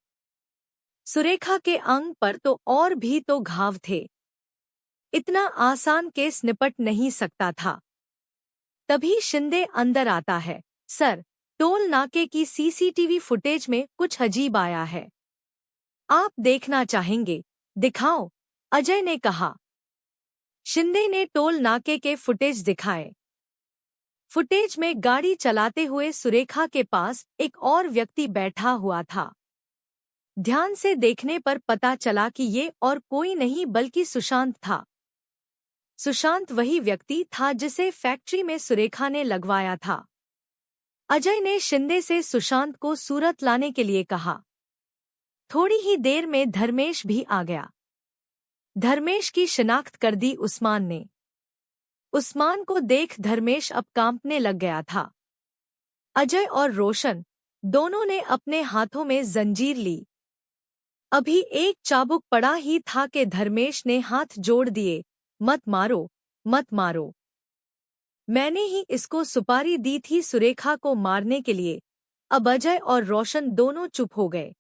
सुरेखा के अंग पर तो और भी तो घाव थे। इतना आसान केस निपट नहीं सकता था। तभी शिंदे अंदर आता है। सर, टोल नाके की सीसीटीवी फुटेज में कुछ अजीब आया है। आप देखना चाहेंगे? दिखाओ, अजय ने कहा। शिंदे ने टोल नाके के फुटेज दिखाए। फुटेज में गाड़ी चलाते हुए सुरेखा के पास एक और व्यक्ति बैठा हुआ था। ध्यान से देखने पर पता चला कि ये और कोई नहीं बल्कि सुशांत था। सुशांत वही व्यक्ति था जिसे फैक्ट्री में सुरेखा ने लगवाया था। अजय ने शिंदे से सुशांत को सूरत लाने के लिए कहा। थोड़ी ही देर में धर्मेश भी आ गया। धर्मेश की शिनाख्त कर दी उस्मान ने। उस्मान को देख धर्मेश अब कांपने लग गया था। अजय और रोशन दोनों ने अपने हाथों में जंजीर ली। अभी एक चाबुक पड़ा ही था कि धर्मेश ने हाथ जोड़ दिए। मत मारो, मत मारो। मैंने ही इसको सुपारी दी थी सुरेखा को मारने के लिए। अब अजय और रोशन दोनों चुप हो गए।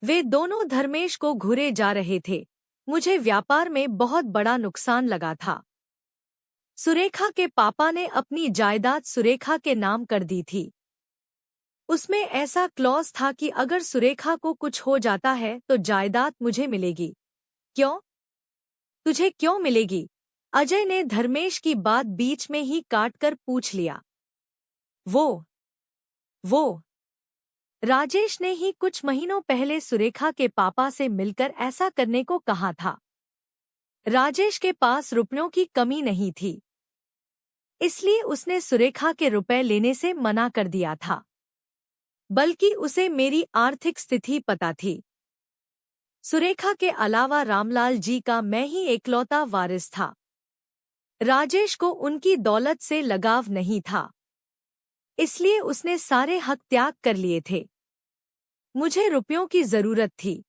वे दोनों धर्मेश को घूरे जा रहे थे। मुझे व्यापार में बहुत बड़ा नुकसान लगा था। सुरेखा के पापा ने अपनी जायदाद सुरेखा के नाम कर दी थी। उसमें ऐसा क्लॉज था कि अगर सुरेखा को कुछ हो जाता है तो जायदाद मुझे मिलेगी। क्यों? तुझे क्यों मिलेगी? अजय ने धर्मेश की बात बीच में ही काटकर पूछ लिया। वो राजेश ने ही कुछ महीनों पहले सुरेखा के पापा से मिलकर ऐसा करने को कहा था। राजेश के पास रुपयों की कमी नहीं थी, इसलिए उसने सुरेखा के रुपए लेने से मना कर दिया था। बल्कि उसे मेरी आर्थिक स्थिति पता थी। सुरेखा के अलावा रामलाल जी का मैं ही एकलौता वारिस था। राजेश को उनकी दौलत से लगाव नहीं था, इसलिए उसने सारे हक त्याग कर लिए थे। मुझे रुपयों की जरूरत थी।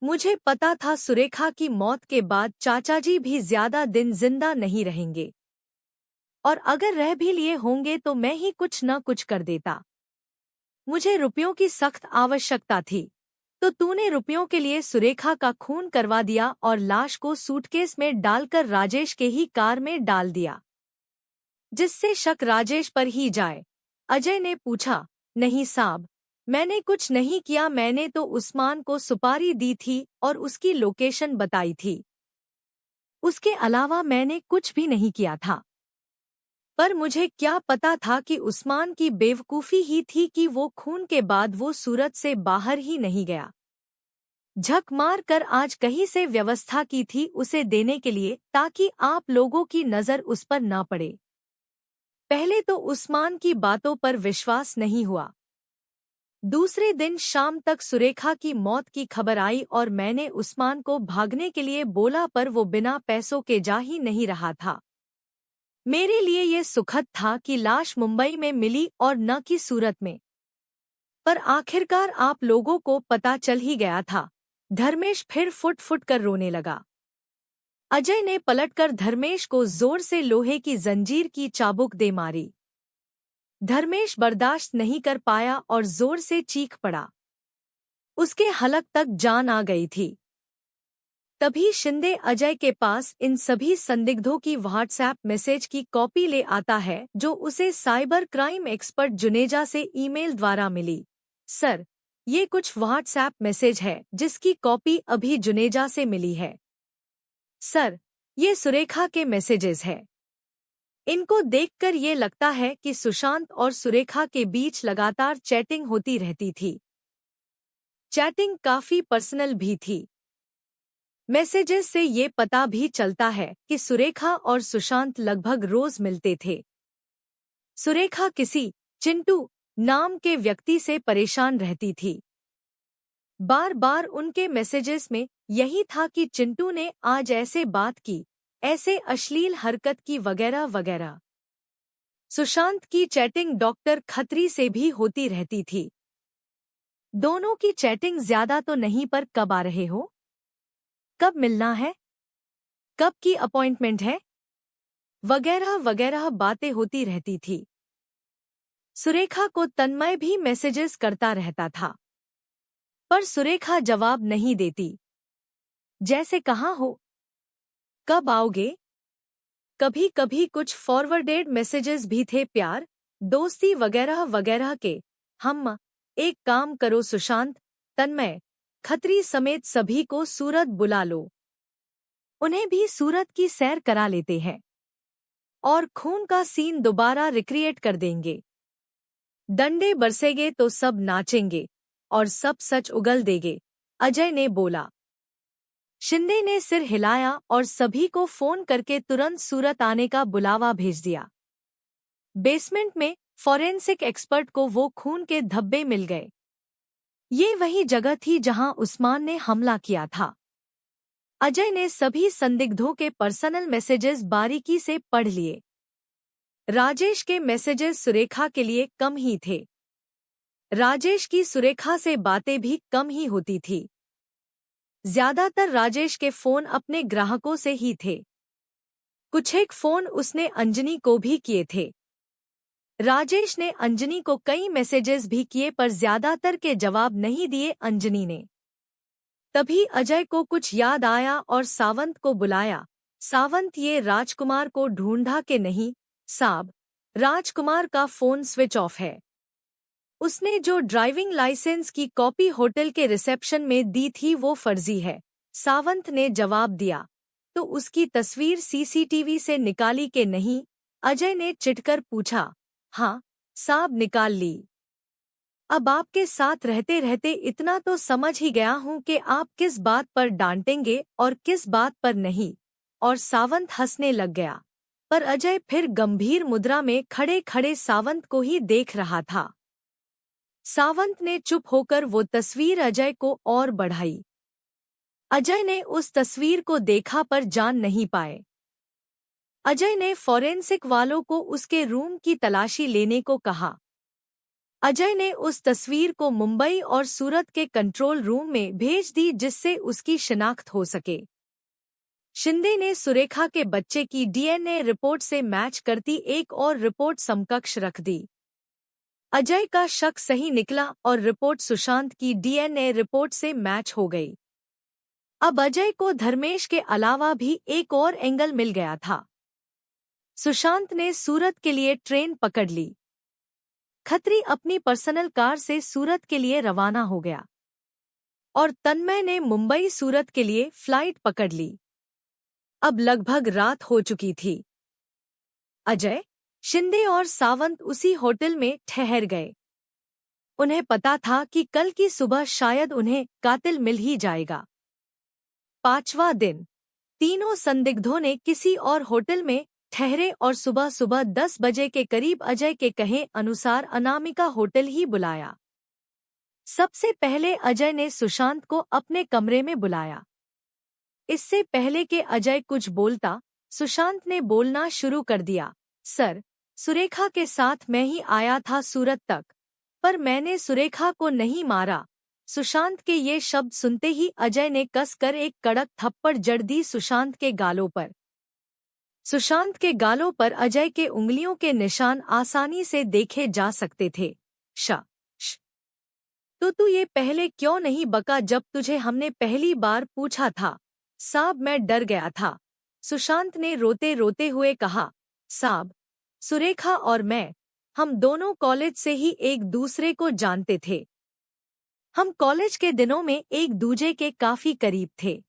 मुझे पता था सुरेखा की मौत के बाद चाचाजी भी ज्यादा दिन जिंदा नहीं रहेंगे, और अगर रह भी लिए होंगे तो मैं ही कुछ न कुछ कर देता। मुझे रुपयों की सख्त आवश्यकता थी, तो तूने रुपयों के लिए सुरेखा का खून करवा दिया और लाश को सूटकेस में डालकर राजेश के ही कार में डाल दिया, जिससे शक राजेश पर ही जाए। अजय ने पूछा। नहीं साहब, मैंने कुछ नहीं किया। मैंने तो उस्मान को सुपारी दी थी और उसकी लोकेशन बताई थी। उसके अलावा मैंने कुछ भी नहीं किया था। पर मुझे क्या पता था कि उस्मान की बेवकूफ़ी ही थी कि वो खून के बाद वो सूरत से बाहर ही नहीं गया। झक मार कर आज कहीं से व्यवस्था की थी उसे देने के लिए, ताकि आप लोगों की नज़र उस पर न पड़े। पहले तो उस्मान की बातों पर विश्वास नहीं हुआ। दूसरे दिन शाम तक सुरेखा की मौत की खबर आई और मैंने उस्मान को भागने के लिए बोला, पर वो बिना पैसों के जा ही नहीं रहा था। मेरे लिए ये सुखद था कि लाश मुंबई में मिली और न कि सूरत में। पर आखिरकार आप लोगों को पता चल ही गया था। धर्मेश फिर फुट फुट कर रोने लगा। अजय ने पलटकर धर्मेश को जोर से लोहे की जंजीर की चाबुक दे मारी। धर्मेश बर्दाश्त नहीं कर पाया और जोर से चीख पड़ा। उसके हलक तक जान आ गई थी। तभी शिंदे अजय के पास इन सभी संदिग्धों की व्हाट्सएप मैसेज की कॉपी ले आता है, जो उसे साइबर क्राइम एक्सपर्ट जुनेजा से ईमेल द्वारा मिली। सर, ये कुछ व्हाट्सएप मैसेज है जिसकी कॉपी अभी जुनेजा से मिली है। सर, ये सुरेखा के मैसेजेस है। इनको देखकर ये लगता है कि सुशांत और सुरेखा के बीच लगातार चैटिंग होती रहती थी। चैटिंग काफी पर्सनल भी थी। मैसेजेस से ये पता भी चलता है कि सुरेखा और सुशांत लगभग रोज मिलते थे। सुरेखा किसी चिंटू नाम के व्यक्ति से परेशान रहती थी। बार बार उनके मैसेजेस में यही था कि चिंटू ने आज ऐसे बात की, ऐसे अश्लील हरकत की, वगैरह वगैरह। सुशांत की चैटिंग डॉक्टर खत्री से भी होती रहती थी। दोनों की चैटिंग ज्यादा तो नहीं, पर कब आ रहे हो, कब मिलना है, कब की अपॉइंटमेंट है, वगैरह वगैरह बातें होती रहती थी। सुरेखा को तन्मय भी मैसेजेस करता रहता था, पर सुरेखा जवाब नहीं देती। जैसे कहाँ हो, कब आओगे। कभी कभी कुछ फॉरवर्डेड मैसेजेस भी थे, प्यार, दोस्ती वगैरह वगैरह के। हम एक काम करो सुशांत, तन्मय, खत्री समेत सभी को सूरत बुला लो। उन्हें भी सूरत की सैर करा लेते हैं और खून का सीन दोबारा रिक्रिएट कर देंगे। डंडे बरसेंगे तो सब नाचेंगे और सब सच उगल देंगे, अजय ने बोला। शिंदे ने सिर हिलाया और सभी को फोन करके तुरंत सूरत आने का बुलावा भेज दिया। बेसमेंट में फॉरेंसिक एक्सपर्ट को वो खून के धब्बे मिल गए। ये वही जगह थी जहां उस्मान ने हमला किया था। अजय ने सभी संदिग्धों के पर्सनल मैसेजेस बारीकी से पढ़ लिए। राजेश के मैसेजेस सुरेखा के लिए कम ही थे। राजेश की सुरेखा से बातें भी कम ही होती थी। ज्यादातर राजेश के फोन अपने ग्राहकों से ही थे। कुछ एक फोन उसने अंजनी को भी किए थे। राजेश ने अंजनी को कई मैसेजेस भी किए, पर ज्यादातर के जवाब नहीं दिए अंजनी ने। तभी अजय को कुछ याद आया और सावंत को बुलाया। सावंत, ये राजकुमार को ढूंढा के नहीं साहब, राजकुमार का फोन स्विच ऑफ है। उसने जो ड्राइविंग लाइसेंस की कॉपी होटल के रिसेप्शन में दी थी वो फर्जी है, सावंत ने जवाब दिया। तो उसकी तस्वीर सीसीटीवी से निकाली के नहीं, अजय ने चिढ़कर पूछा। हाँ साहब, निकाल ली। अब आपके साथ रहते रहते इतना तो समझ ही गया हूं कि आप किस बात पर डांटेंगे और किस बात पर नहीं। और सावंत हंसने लग गया, पर अजय फिर गंभीर मुद्रा में खड़े खड़े सावंत को ही देख रहा था। सावंत ने चुप होकर वो तस्वीर अजय को और बढ़ाई। अजय ने उस तस्वीर को देखा पर जान नहीं पाए। अजय ने फॉरेंसिक वालों को उसके रूम की तलाशी लेने को कहा। अजय ने उस तस्वीर को मुंबई और सूरत के कंट्रोल रूम में भेज दी, जिससे उसकी शिनाख्त हो सके। शिंदे ने सुरेखा के बच्चे की डीएनए रिपोर्ट से मैच करती एक और रिपोर्ट समकक्ष रख दी। अजय का शक सही निकला और रिपोर्ट सुशांत की डीएनए रिपोर्ट से मैच हो गई। अब अजय को धर्मेश के अलावा भी एक और एंगल मिल गया था। सुशांत ने सूरत के लिए ट्रेन पकड़ ली। खत्री अपनी पर्सनल कार से सूरत के लिए रवाना हो गया और तन्मय ने मुंबई सूरत के लिए फ्लाइट पकड़ ली। अब लगभग रात हो चुकी थी। अजय, शिंदे और सावंत उसी होटल में ठहर गए। उन्हें पता था कि कल की सुबह शायद उन्हें कातिल मिल ही जाएगा। 5वां दिन तीनों संदिग्धों ने किसी और होटल में ठहरे और सुबह सुबह 10 बजे के करीब अजय के कहे अनुसार अनामिका होटल ही बुलाया। सबसे पहले अजय ने सुशांत को अपने कमरे में बुलाया। इससे पहले कि अजय कुछ बोलता, सुशांत ने बोलना शुरू कर दिया। सर, सुरेखा के साथ मैं ही आया था सूरत तक, पर मैंने सुरेखा को नहीं मारा। सुशांत के ये शब्द सुनते ही अजय ने कसकर एक कड़क थप्पड़ जड़ दी सुशांत के गालों पर। सुशांत के गालों पर अजय के उंगलियों के निशान आसानी से देखे जा सकते थे। तो तू ये पहले क्यों नहीं बका जब तुझे हमने पहली बार पूछा था? साहब, मैं डर गया था, सुशांत ने रोते रोते हुए कहा। साहब, सुरेखा और मैं, हम दोनों कॉलेज से ही एक दूसरे को जानते थे। हम कॉलेज के दिनों में एक दूजे के काफी करीब थे।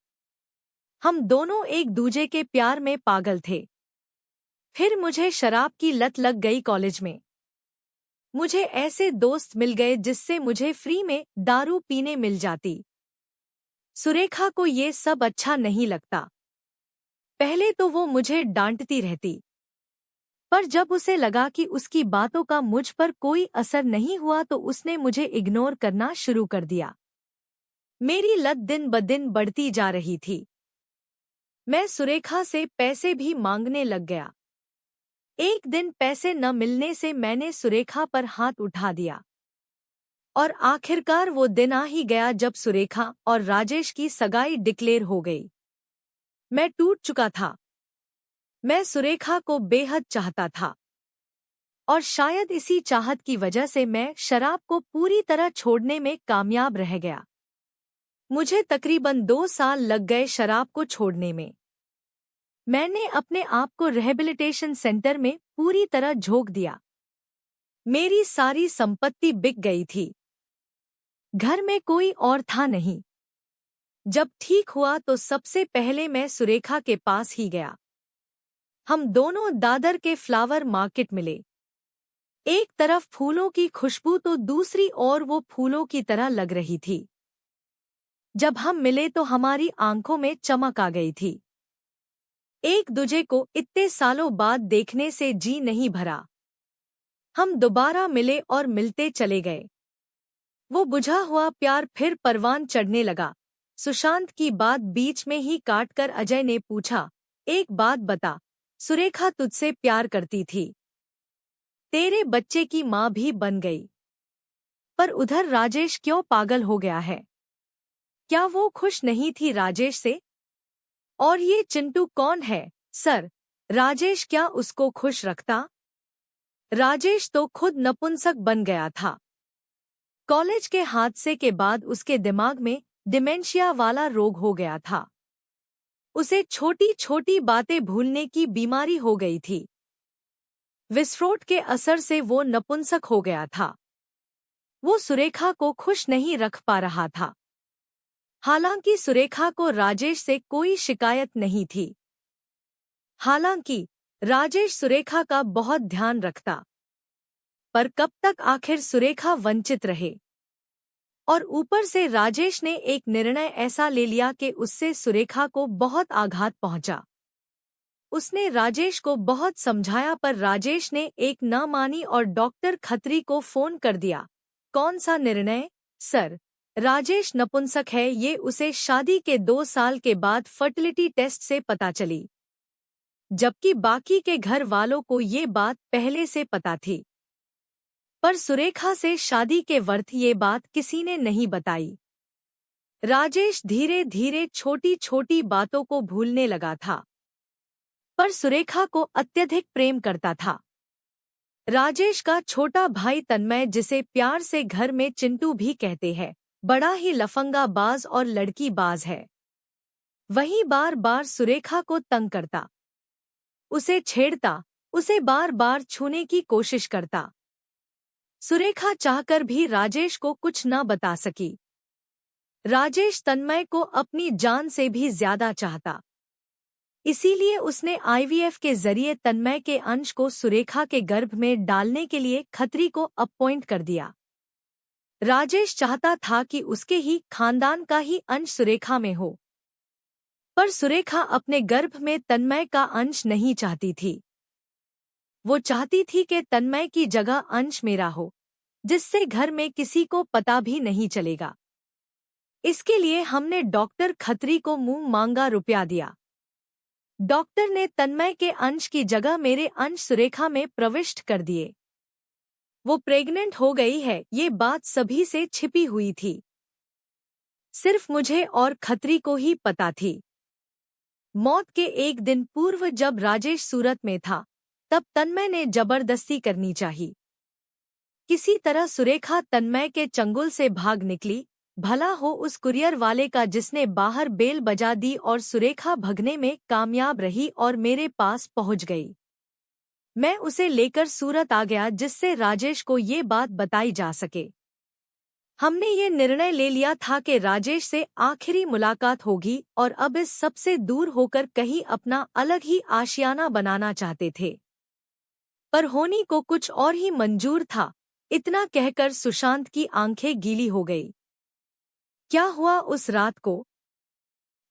हम दोनों एक दूजे के प्यार में पागल थे। फिर मुझे शराब की लत लग गई कॉलेज में। मुझे ऐसे दोस्त मिल गए जिससे मुझे फ्री में दारू पीने मिल जाती। सुरेखा को ये सब अच्छा नहीं लगता। पहले तो वो मुझे डांटती रहती, पर जब उसे लगा कि उसकी बातों का मुझ पर कोई असर नहीं हुआ तो उसने मुझे इग्नोर करना शुरू कर दिया। मेरी लत दिन ब दिन बढ़ती जा रही थी। मैं सुरेखा से पैसे भी मांगने लग गया। एक दिन पैसे न मिलने से मैंने सुरेखा पर हाथ उठा दिया और आखिरकार वो दिन आ ही गया जब सुरेखा और राजेश की सगाई डिक्लेयर हो गई। मैं टूट चुका था। मैं सुरेखा को बेहद चाहता था और शायद इसी चाहत की वजह से मैं शराब को पूरी तरह छोड़ने में कामयाब रह गया। मुझे तकरीबन 2 साल लग गए शराब को छोड़ने में। मैंने अपने आप को रिहैबिलिटेशन सेंटर में पूरी तरह झोंक दिया। मेरी सारी संपत्ति बिक गई थी। घर में कोई और था नहीं। जब ठीक हुआ तो सबसे पहले मैं सुरेखा के पास ही गया। हम दोनों दादर के फ्लावर मार्केट मिले। एक तरफ फूलों की खुशबू तो दूसरी ओर वो फूलों की तरह लग रही थी। जब हम मिले तो हमारी आंखों में चमक आ गई थी। एक दूजे को इतने सालों बाद देखने से जी नहीं भरा। हम दोबारा मिले और मिलते चले गए। वो बुझा हुआ प्यार फिर परवान चढ़ने लगा। सुशांत की बात बीच में ही काटकर अजय ने पूछा, एक बात बता, सुरेखा तुझसे प्यार करती थी, तेरे बच्चे की माँ भी बन गई, पर उधर राजेश क्यों पागल हो गया है? क्या वो खुश नहीं थी राजेश से? और ये चिंटू कौन है? सर, राजेश क्या उसको खुश रखता? राजेश तो खुद नपुंसक बन गया था। कॉलेज के हादसे के बाद उसके दिमाग में डिमेंशिया वाला रोग हो गया था। उसे छोटी छोटी बातें भूलने की बीमारी हो गई थी। विस्फोट के असर से वो नपुंसक हो गया था। वो सुरेखा को खुश नहीं रख पा रहा था। हालांकि सुरेखा को राजेश से कोई शिकायत नहीं थी। हालांकि राजेश सुरेखा का बहुत ध्यान रखता, पर कब तक आखिर सुरेखा वंचित रहे? और ऊपर से राजेश ने एक निर्णय ऐसा ले लिया कि उससे सुरेखा को बहुत आघात पहुंचा। उसने राजेश को बहुत समझाया पर राजेश ने एक न मानी और डॉक्टर खत्री को फोन कर दिया। कौन सा निर्णय? सर, राजेश नपुंसक है, ये उसे शादी के 2 साल के बाद फर्टिलिटी टेस्ट से पता चली, जबकि बाकी के घर वालों को ये बात पहले से पता थी। पर सुरेखा से शादी के वक्त ये बात किसी ने नहीं बताई। राजेश धीरे धीरे छोटी छोटी बातों को भूलने लगा था, पर सुरेखा को अत्यधिक प्रेम करता था। राजेश का छोटा भाई तन्मय, जिसे प्यार से घर में चिंटू भी कहते हैं, बड़ा ही लफंगा बाज और लड़की बाज है। वही बार बार सुरेखा को तंग करता, उसे छेड़ता, उसे बार बार छूने की कोशिश करता। सुरेखा चाहकर भी राजेश को कुछ न बता सकी। राजेश तन्मय को अपनी जान से भी ज्यादा चाहता। इसीलिए उसने आईवीएफ के जरिए तन्मय के अंश को सुरेखा के गर्भ में डालने के लिए खत्री को अपॉइंट कर दिया। राजेश चाहता था कि उसके ही खानदान का ही अंश सुरेखा में हो, पर सुरेखा अपने गर्भ में तन्मय का अंश नहीं चाहती थी। वो चाहती थी कि तन्मय की जगह अंश मेरा हो, जिससे घर में किसी को पता भी नहीं चलेगा। इसके लिए हमने डॉक्टर खत्री को मुंह मांगा रुपया दिया। डॉक्टर ने तन्मय के अंश की जगह मेरे अंश सुरेखा में प्रविष्ट कर दिए। वो प्रेग्नेंट हो गई है, ये बात सभी से छिपी हुई थी। सिर्फ मुझे और खत्री को ही पता थी। मौत के एक दिन पूर्व जब राजेश सूरत में था, तब तन्मय ने जबरदस्ती करनी चाहिए। किसी तरह सुरेखा तन्मय के चंगुल से भाग निकली। भला हो उस कुरियर वाले का जिसने बाहर बेल बजा दी और सुरेखा भगने में कामयाब रही और मेरे पास पहुंच गई। मैं उसे लेकर सूरत आ गया जिससे राजेश को ये बात बताई जा सके। हमने ये निर्णय ले लिया था कि राजेश से आखिरी मुलाकात होगी और अब इस सब से दूर होकर कहीं अपना अलग ही आशियाना बनाना चाहते थे। पर होनी को कुछ और ही मंजूर था। इतना कहकर सुशांत की आंखें गीली हो गई। क्या हुआ उस रात को?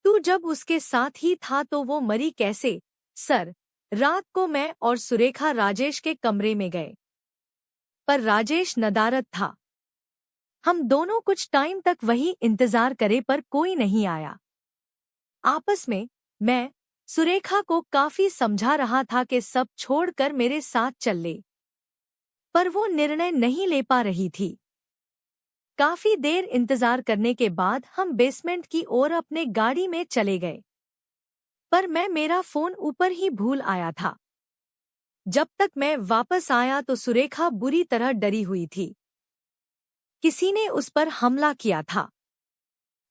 तू जब उसके साथ ही था तो वो मरी कैसे? सर, रात को मैं और सुरेखा राजेश के कमरे में गए, पर राजेश नदारद था। हम दोनों कुछ टाइम तक वहीं इंतजार करे पर कोई नहीं आया। आपस में मैं सुरेखा को काफी समझा रहा था कि सब छोड़कर मेरे साथ चल ले, पर वो निर्णय नहीं ले पा रही थी। काफी देर इंतजार करने के बाद हम बेसमेंट की ओर अपने गाड़ी में चले गए, पर मैं मेरा फोन ऊपर ही भूल आया था। जब तक मैं वापस आया तो सुरेखा बुरी तरह डरी हुई थी। किसी ने उस पर हमला किया था,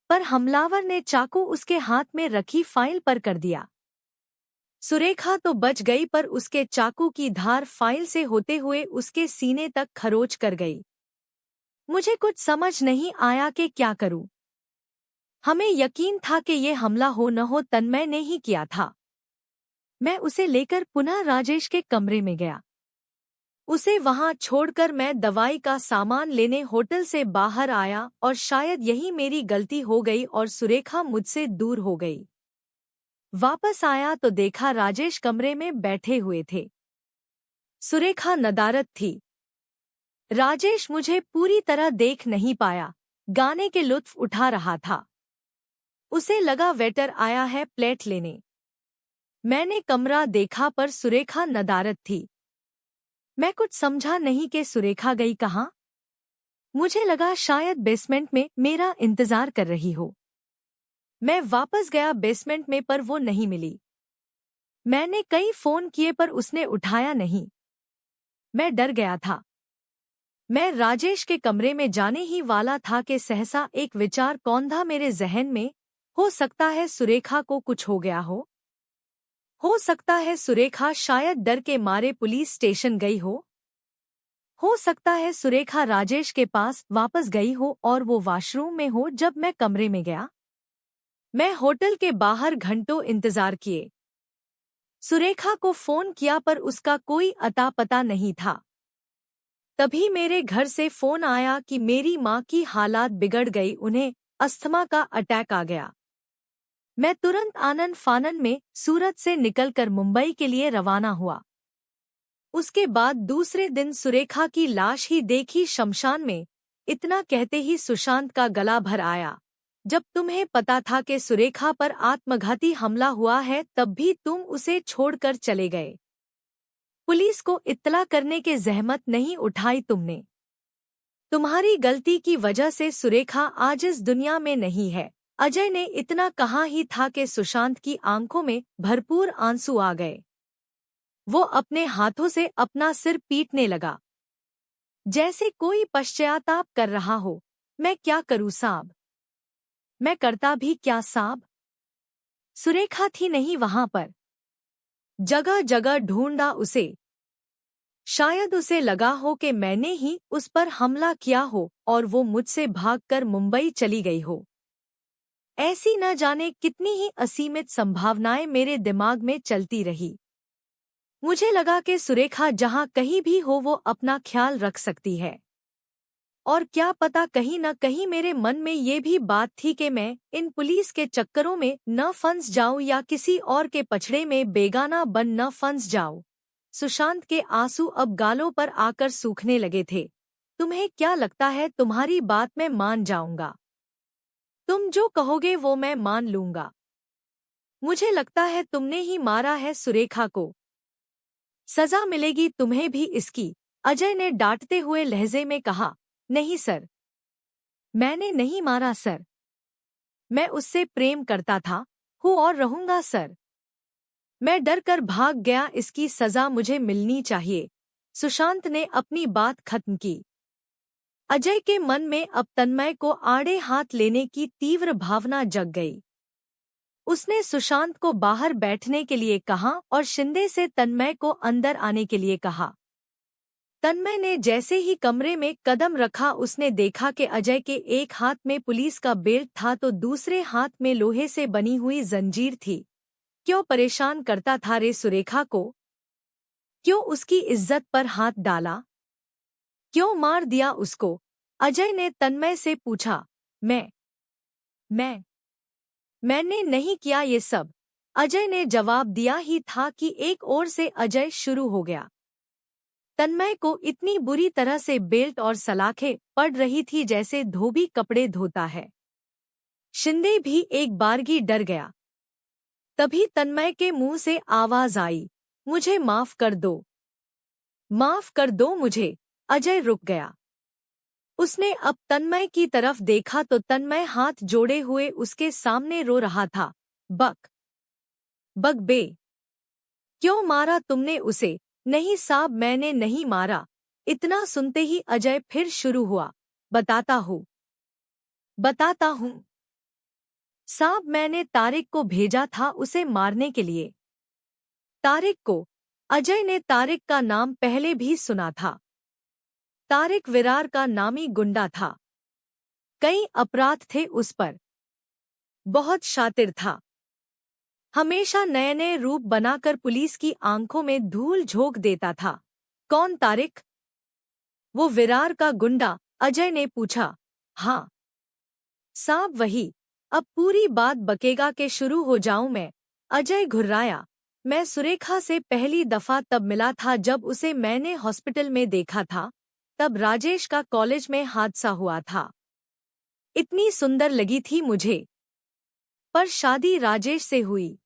पर हमलावर ने चाकू उसके हाथ में रखी फाइल पर कर दिया। सुरेखा तो बच गई, पर उसके चाकू की धार फाइल से होते हुए उसके सीने तक खरोच कर गई। मुझे कुछ समझ नहीं आया कि क्या करूं। हमें यकीन था कि ये हमला हो न हो तन्मय ने ही किया था। मैं उसे लेकर पुनः राजेश के कमरे में गया। उसे वहां छोड़कर मैं दवाई का सामान लेने होटल से बाहर आया और शायद यही मेरी गलती हो गई और सुरेखा मुझसे दूर हो गई। वापस आया तो देखा राजेश कमरे में बैठे हुए थे। सुरेखा नदारद थी। राजेश मुझे पूरी तरह देख नहीं पाया, गाने के लुत्फ उठा रहा था। उसे लगा वेटर आया है प्लेट लेने। मैंने कमरा देखा पर सुरेखा नदारद थी। मैं कुछ समझा नहीं कि सुरेखा गई कहाँ। मुझे लगा शायद बेसमेंट में मेरा इंतजार कर रही हो। मैं वापस गया बेसमेंट में, पर वो नहीं मिली। मैंने कई फोन किए पर उसने उठाया नहीं। मैं डर गया था। मैं राजेश के कमरे में जाने ही वाला था कि सहसा एक विचार कौंधा मेरे जहन में। हो सकता है सुरेखा को कुछ हो गया हो सकता है सुरेखा शायद डर के मारे पुलिस स्टेशन गई हो सकता है सुरेखा राजेश के पास वापस गई हो और वो वॉशरूम में हो जब मैं कमरे में गया। मैं होटल के बाहर घंटों इंतजार किए। सुरेखा को फोन किया पर उसका कोई अता पता नहीं था। तभी मेरे घर से फोन आया कि मेरी माँ की हालात बिगड़ गई, उन्हें अस्थमा का अटैक आ गया। मैं तुरंत आनन फानन में सूरत से निकलकर मुंबई के लिए रवाना हुआ। उसके बाद दूसरे दिन सुरेखा की लाश ही देखी शमशान में। इतना कहते ही सुशांत का गला भर आया। जब तुम्हें पता था कि सुरेखा पर आत्मघाती हमला हुआ है तब भी तुम उसे छोड़कर चले गए। पुलिस को इत्तला करने के जहमत नहीं उठाई तुमने। तुम्हारी गलती की वजह से सुरेखा आज इस दुनिया में नहीं है। अजय ने इतना कहा ही था कि सुशांत की आंखों में भरपूर आंसू आ गए। वो अपने हाथों से अपना सिर पीटने लगा, जैसे कोई पश्चाताप कर रहा हो। मैं क्या करूं साहब? मैं करता भी क्या साहब? सुरेखा थी नहीं वहां पर। जगह जगह ढूंढा उसे। शायद उसे लगा हो कि मैंने ही उस पर हमला किया हो और वो मुझसे भागकर मुंबई चली गई हो। ऐसी न जाने कितनी ही असीमित संभावनाएं मेरे दिमाग में चलती रही। मुझे लगा कि सुरेखा जहां कहीं भी हो वो अपना ख्याल रख सकती है। और क्या पता कहीं न कहीं मेरे मन में ये भी बात थी कि मैं इन पुलिस के चक्करों में न फंस जाऊं या किसी और के पछड़े में बेगाना बन न फंस जाऊं। सुशांत के आंसू अब गालों पर आकर सूखने लगे थे। तुम्हें क्या लगता है तुम्हारी बात मैं मान जाऊंगा? तुम जो कहोगे वो मैं मान लूंगा। मुझे लगता है तुमने ही मारा है सुरेखा को। सजा मिलेगी तुम्हें भी इसकी, अजय ने डांटते हुए लहजे में कहा। नहीं सर, मैंने नहीं मारा सर। मैं उससे प्रेम करता था, हूँ और रहूंगा सर। मैं डर कर भाग गया, इसकी सजा मुझे मिलनी चाहिए। सुशांत ने अपनी बात खत्म की। अजय के मन में अब तन्मय को आड़े हाथ लेने की तीव्र भावना जग गई। उसने सुशांत को बाहर बैठने के लिए कहा और शिंदे से तन्मय को अंदर आने के लिए कहा। तन्मय ने जैसे ही कमरे में कदम रखा उसने देखा कि अजय के एक हाथ में पुलिस का बेल्ट था तो दूसरे हाथ में लोहे से बनी हुई जंजीर थी। क्यों परेशान करता था रे सुरेखा को? क्यों उसकी इज्जत पर हाथ डाला? क्यों मार दिया उसको? अजय ने तन्मय से पूछा। मैंने नहीं किया ये सब, अजय ने जवाब दिया ही था कि एक ओर से अजय शुरू हो गया। तन्मय को इतनी बुरी तरह से बेल्ट और सलाखें पड़ रही थी जैसे धोबी कपड़े धोता है। शिंदे भी एक बारगी डर गया। तभी तन्मय के मुंह से आवाज आई, मुझे माफ कर दो, माफ कर दो मुझे। अजय रुक गया। उसने अब तन्मय की तरफ देखा तो तन्मय हाथ जोड़े हुए उसके सामने रो रहा था। बक बे, क्यों मारा तुमने उसे? नहीं साहब, मैंने नहीं मारा। इतना सुनते ही अजय फिर शुरू हुआ। बताता हूँ साहब, मैंने तारिक को भेजा था उसे मारने के लिए। तारिक को? अजय ने तारिक का नाम पहले भी सुना था। तारिक विरार का नामी गुंडा था। कई अपराध थे उस पर। बहुत शातिर था। हमेशा नए नए रूप बनाकर पुलिस की आंखों में धूल झोंक देता था। कौन तारिक? वो विरार का गुंडा, अजय ने पूछा। हाँ साहब, वही। अब पूरी बात बकेगा के शुरू हो जाऊं मैं? अजय घुर्राया। मैं सुरेखा से पहली दफा तब मिला था जब उसे मैंने हॉस्पिटल में देखा था। तब राजेश का कॉलेज में हादसा हुआ था। इतनी सुंदर लगी थी मुझे। पर शादी राजेश से हुई।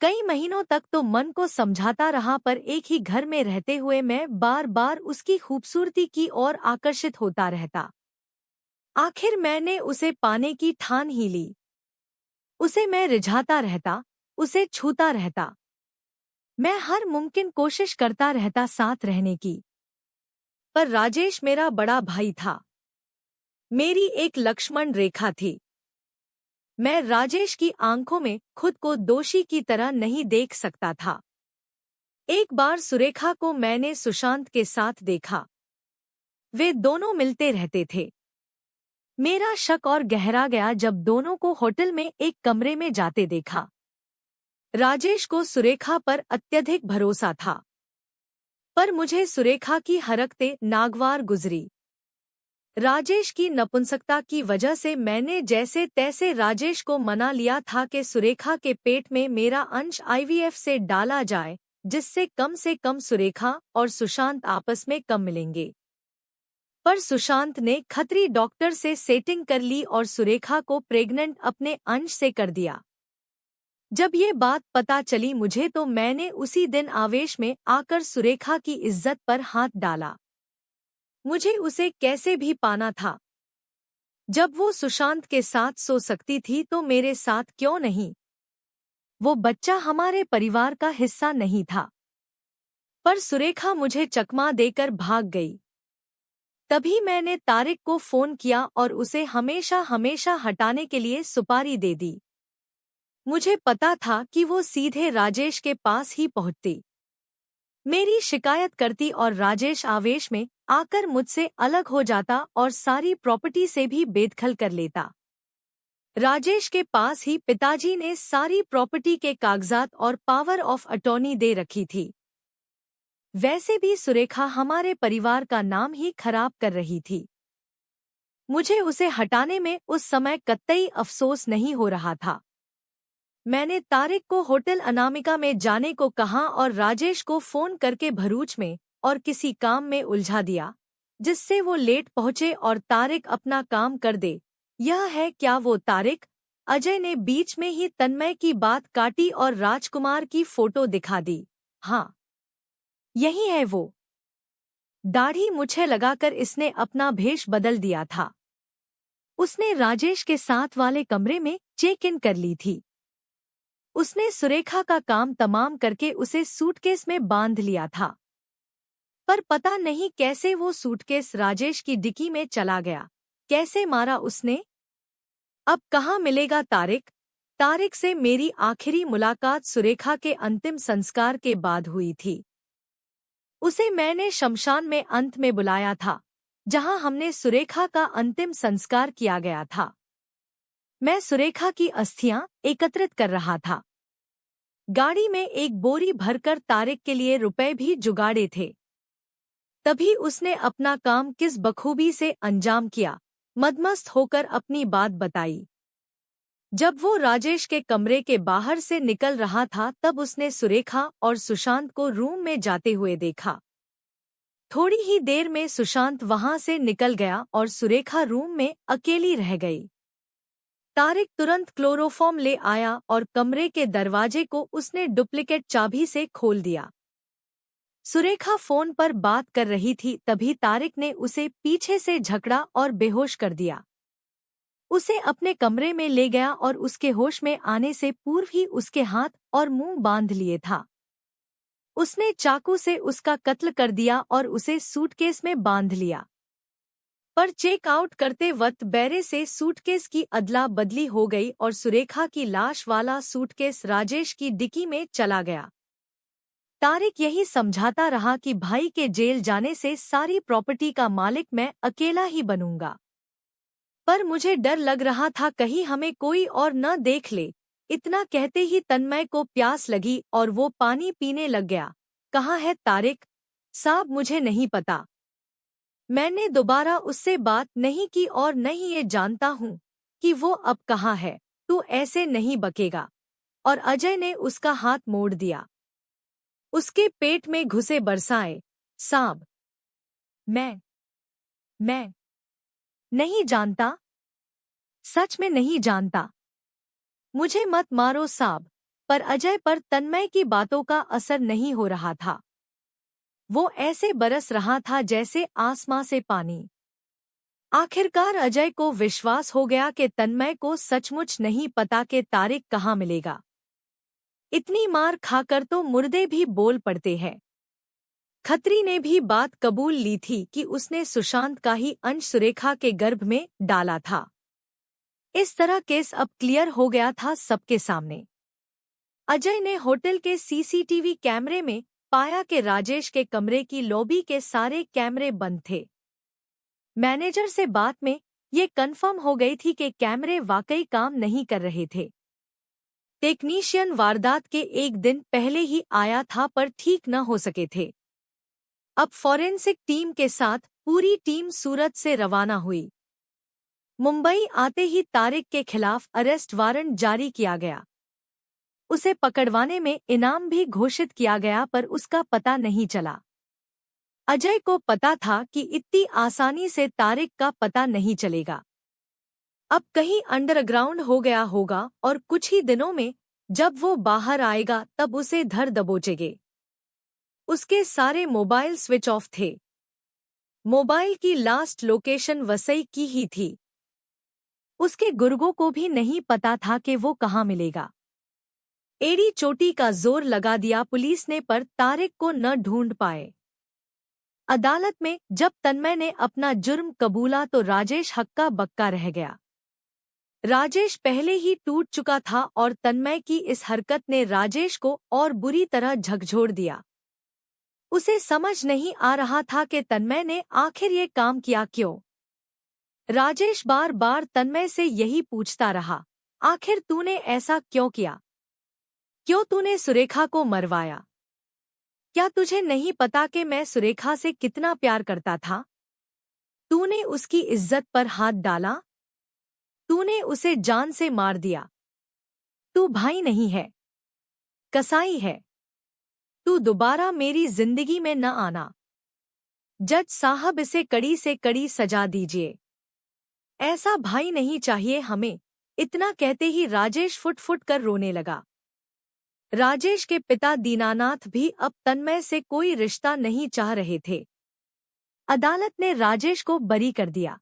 कई महीनों तक तो मन को समझाता रहा, पर एक ही घर में रहते हुए मैं बार बार उसकी खूबसूरती की ओर आकर्षित होता रहता। आखिर मैंने उसे पाने की ठान ही ली। उसे मैं रिझाता रहता, उसे छूता रहता। मैं हर मुमकिन कोशिश करता रहता साथ रहने की। पर राजेश मेरा बड़ा भाई था। मेरी एक लक्ष्मण रेखा थी। मैं राजेश की आंखों में खुद को दोषी की तरह नहीं देख सकता था। एक बार सुरेखा को मैंने सुशांत के साथ देखा। वे दोनों मिलते रहते थे। मेरा शक और गहरा गया जब दोनों को होटल में एक कमरे में जाते देखा। राजेश को सुरेखा पर अत्यधिक भरोसा था, पर मुझे सुरेखा की हरकतें नागवार गुजरी। राजेश की नपुंसकता की वजह से मैंने जैसे तैसे राजेश को मना लिया था कि सुरेखा के पेट में मेरा अंश आईवीएफ से डाला जाए, जिससे कम से कम सुरेखा और सुशांत आपस में कम मिलेंगे। पर सुशांत ने खत्री डॉक्टर से सेटिंग कर ली और सुरेखा को प्रेग्नेंट अपने अंश से कर दिया। जब ये बात पता चली मुझे तो मैंने उसी दिन आवेश में आकर सुरेखा की इज्जत पर हाथ डाला। मुझे उसे कैसे भी पाना था। जब वो सुशांत के साथ सो सकती थी तो मेरे साथ क्यों नहीं? वो बच्चा हमारे परिवार का हिस्सा नहीं था। पर सुरेखा मुझे चकमा देकर भाग गई। तभी मैंने तारिक को फोन किया और उसे हमेशा हमेशा हटाने के लिए सुपारी दे दी। मुझे पता था कि वो सीधे राजेश के पास ही पहुंचती, मेरी शिकायत करती और राजेश आवेश में आकर मुझसे अलग हो जाता और सारी प्रॉपर्टी से भी बेदखल कर लेता। राजेश के पास ही पिताजी ने सारी प्रॉपर्टी के कागजात और पावर ऑफ अटॉर्नी दे रखी थी। वैसे भी सुरेखा हमारे परिवार का नाम ही खराब कर रही थी। मुझे उसे हटाने में उस समय कतई अफसोस नहीं हो रहा था। मैंने तारिक को होटल अनामिका में जाने को कहा और राजेश को फोन करके भरूच में और किसी काम में उलझा दिया, जिससे वो लेट पहुंचे और तारिक अपना काम कर दे। यह है क्या वो तारिक? अजय ने बीच में ही तन्मय की बात काटी और राजकुमार की फोटो दिखा दी। हाँ, यही है वो। दाढ़ी मुझे लगाकर इसने अपना भेष बदल दिया था। उसने राजेश के साथ वाले कमरे में चेक इन कर ली थी। उसने सुरेखा का काम तमाम करके उसे सूटकेस में बांध लिया था, पर पता नहीं कैसे वो सूटकेस राजेश की डिक्की में चला गया। कैसे मारा उसने? अब कहाँ मिलेगा तारिक? तारिक से मेरी आखिरी मुलाकात सुरेखा के अंतिम संस्कार के बाद हुई थी। उसे मैंने शमशान में अंत में बुलाया था, जहां हमने सुरेखा का अंतिम संस्कार किया गया था। मैं सुरेखा की अस्थियां एकत्रित कर रहा था। गाड़ी में एक बोरी भरकर तारिक के लिए रुपए भी जुगाड़े थे। तभी उसने अपना काम किस बखूबी से अंजाम किया, मदमस्त होकर अपनी बात बताई। जब वो राजेश के कमरे के बाहर से निकल रहा था तब उसने सुरेखा और सुशांत को रूम में जाते हुए देखा। थोड़ी ही देर में सुशांत वहां से निकल गया और सुरेखा रूम में अकेली रह गई। तारिक तुरंत क्लोरोफॉर्म ले आया और कमरे के दरवाजे को उसने डुप्लीकेट चाबी से खोल दिया। सुरेखा फोन पर बात कर रही थी, तभी तारिक ने उसे पीछे से झकड़ा और बेहोश कर दिया। उसे अपने कमरे में ले गया और उसके होश में आने से पूर्व ही उसके हाथ और मुंह बांध लिए था। उसने चाकू से उसका कत्ल कर दिया और उसे सूटकेस में बांध लिया। पर चेकआउट करते वक्त बैरे से सूटकेस की अदला बदली हो गई और सुरेखा की लाश वाला सूटकेस राजेश की डिक्की में चला गया। तारिक यही समझाता रहा कि भाई के जेल जाने से सारी प्रॉपर्टी का मालिक मैं अकेला ही बनूंगा। पर मुझे डर लग रहा था कहीं हमें कोई और न देख ले। इतना कहते ही तन्मय को प्यास लगी और वो पानी पीने लग गया। कहाँ है तारिक? साहब मुझे नहीं पता। मैंने दोबारा उससे बात नहीं की और नहीं ये जानता हूँ कि वो अब कहाँ है। तू ऐसे नहीं बकेगा। और अजय ने उसका हाथ मोड़ दिया। उसके पेट में घुसे बरसाए। साहब मैं नहीं जानता। सच में नहीं जानता। मुझे मत मारो साहब। पर अजय पर तन्मय की बातों का असर नहीं हो रहा था। वो ऐसे बरस रहा था जैसे आसमां से पानी। आखिरकार अजय को विश्वास हो गया कि तन्मय को सचमुच नहीं पता कि तारिक कहाँ मिलेगा। इतनी मार खाकर तो मुर्दे भी बोल पड़ते हैं। खत्री ने भी बात कबूल ली थी कि उसने सुशांत का ही अंश सुरेखा के गर्भ में डाला था। इस तरह केस अब क्लियर हो गया था सबके सामने। अजय ने होटल के सीसीटीवी कैमरे में पाया कि राजेश के कमरे की लॉबी के सारे कैमरे बंद थे। मैनेजर से बात में ये कन्फर्म हो गई थी कि कैमरे वाकई काम नहीं कर रहे थे। टेक्नीशियन वारदात के एक दिन पहले ही आया था पर ठीक न हो सके थे। अब फॉरेंसिक टीम के साथ पूरी टीम सूरत से रवाना हुई। मुंबई आते ही तारिक के खिलाफ अरेस्ट वारंट जारी किया गया। उसे पकड़वाने में इनाम भी घोषित किया गया पर उसका पता नहीं चला। अजय को पता था कि इतनी आसानी से तारिक का पता नहीं चलेगा। अब कहीं अंडरग्राउंड हो गया होगा और कुछ ही दिनों में जब वो बाहर आएगा तब उसे धर दबोचेंगे। उसके सारे मोबाइल स्विच ऑफ थे। मोबाइल की लास्ट लोकेशन वसई की ही थी। उसके गुर्गों को भी नहीं पता था कि वो कहाँ मिलेगा। एड़ी चोटी का जोर लगा दिया पुलिस ने पर तारिक को न ढूंढ पाए। अदालत में जब तन्मय ने अपना जुर्म कबूला तो राजेश हक्का बक्का रह गया। राजेश पहले ही टूट चुका था और तन्मय की इस हरकत ने राजेश को और बुरी तरह झकझोर दिया। उसे समझ नहीं आ रहा था कि तन्मय ने आखिर ये काम किया क्यों। राजेश बार बार तन्मय से यही पूछता रहा, आखिर तूने ऐसा क्यों किया? क्यों तूने सुरेखा को मरवाया? क्या तुझे नहीं पता कि मैं सुरेखा से कितना प्यार करता था? तूने उसकी इज्जत पर हाथ डाला। तूने उसे जान से मार दिया। तू भाई नहीं है, कसाई है। तू दोबारा मेरी जिंदगी में न आना। जज साहब, इसे कड़ी से कड़ी सजा दीजिए। ऐसा भाई नहीं चाहिए हमें। इतना कहते ही राजेश फुट फुट कर रोने लगा। राजेश के पिता दीनानाथ भी अब तन्मय से कोई रिश्ता नहीं चाह रहे थे। अदालत ने राजेश को बरी कर दिया।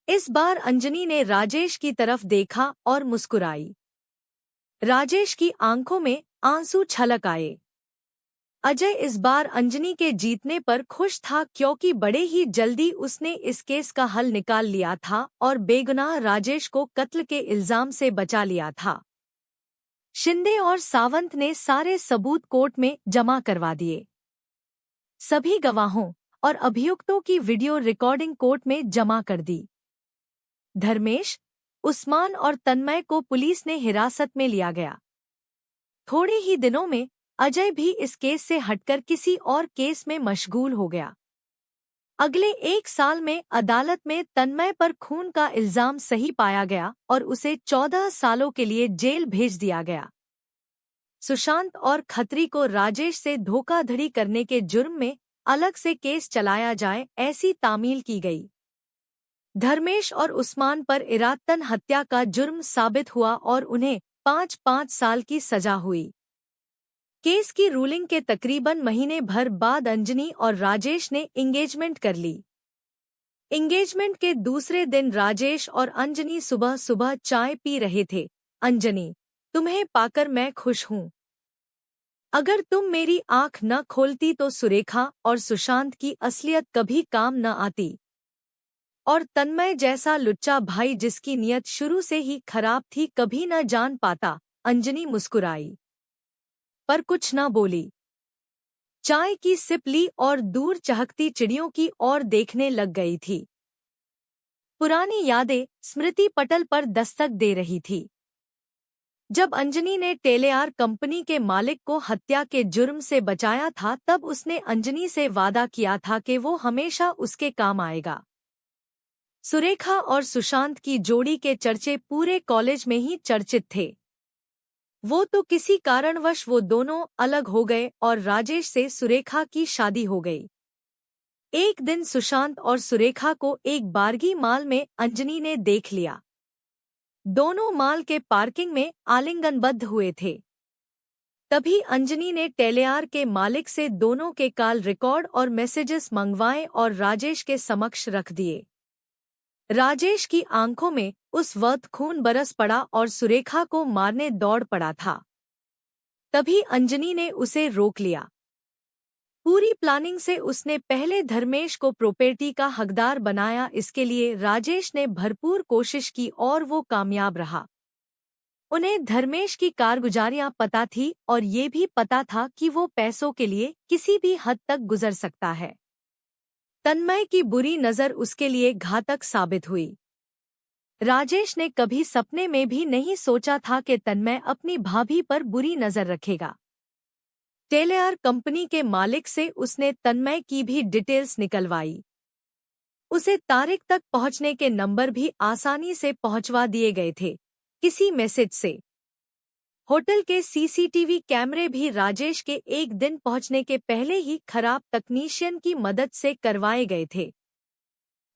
इस बार अंजनी ने राजेश की तरफ देखा और मुस्कुराई। राजेश की आंखों में आंसू छलक आए। अजय इस बार अंजनी के जीतने पर खुश था, क्योंकि बड़े ही जल्दी उसने इस केस का हल निकाल लिया था और बेगुनाह राजेश को कत्ल के इल्जाम से बचा लिया था। शिंदे और सावंत ने सारे सबूत कोर्ट में जमा करवा दिए। सभी गवाहों और अभियुक्तों की वीडियो रिकॉर्डिंग कोर्ट में जमा कर दी। धर्मेश, उस्मान और तन्मय को पुलिस ने हिरासत में लिया गया। थोड़े ही दिनों में अजय भी इस केस से हटकर किसी और केस में मशगूल हो गया। अगले 1 साल में अदालत में तन्मय पर खून का इल्जाम सही पाया गया और उसे 14 सालों के लिए जेल भेज दिया गया। सुशांत और खत्री को राजेश से धोखाधड़ी करने के जुर्म में अलग से केस चलाया जाए, ऐसी तामील की गई। धर्मेश और उस्मान पर इरादतन हत्या का जुर्म साबित हुआ और उन्हें 5-5 साल की सजा हुई। केस की रूलिंग के तकरीबन महीने भर बाद अंजनी और राजेश ने एंगेजमेंट कर ली। एंगेजमेंट के दूसरे दिन राजेश और अंजनी सुबह सुबह चाय पी रहे थे। अंजनी, तुम्हें पाकर मैं खुश हूँ। अगर तुम मेरी आंख न खोलती तो सुरेखा और सुशांत की असलियत कभी काम न आती। और तन्मय जैसा लुच्चा भाई जिसकी नीयत शुरू से ही खराब थी कभी न जान पाता। अंजनी मुस्कुराई पर कुछ न बोली। चाय की सिप ली और दूर चहकती चिड़ियों की ओर देखने लग गई थी। पुरानी यादें स्मृति पटल पर दस्तक दे रही थी। जब अंजनी ने टेलेआर कंपनी के मालिक को हत्या के जुर्म से बचाया था, तब उसने अंजनी से वादा किया था कि वो हमेशा उसके काम आएगा। सुरेखा और सुशांत की जोड़ी के चर्चे पूरे कॉलेज में ही चर्चित थे। वो तो किसी कारणवश वो दोनों अलग हो गए और राजेश से सुरेखा की शादी हो गई। एक दिन सुशांत और सुरेखा को एक बारगी माल में अंजनी ने देख लिया। दोनों माल के पार्किंग में आलिंगनबद्ध हुए थे। तभी अंजनी ने टेलेआर के मालिक से दोनों के कॉल रिकॉर्ड और मैसेजेस मंगवाए और राजेश के समक्ष रख दिए। राजेश की आंखों में उस वक्त खून बरस पड़ा और सुरेखा को मारने दौड़ पड़ा था। तभी अंजनी ने उसे रोक लिया। पूरी प्लानिंग से उसने पहले धर्मेश को प्रॉपर्टी का हकदार बनाया। इसके लिए राजेश ने भरपूर कोशिश की और वो कामयाब रहा। उन्हें धर्मेश की कारगुजारियां पता थी और ये भी पता था कि वो पैसों के लिए किसी भी हद तक गुजर सकता है। तन्मय की बुरी नज़र उसके लिए घातक साबित हुई। राजेश ने कभी सपने में भी नहीं सोचा था कि तन्मय अपनी भाभी पर बुरी नज़र रखेगा। टेलेआर कंपनी के मालिक से उसने तन्मय की भी डिटेल्स निकलवाई। उसे तारिक तक पहुंचने के नंबर भी आसानी से पहुंचवा दिए गए थे, किसी मैसेज से। होटल के सीसीटीवी कैमरे भी राजेश के एक दिन पहुंचने के पहले ही खराब तकनीशियन की मदद से करवाए गए थे।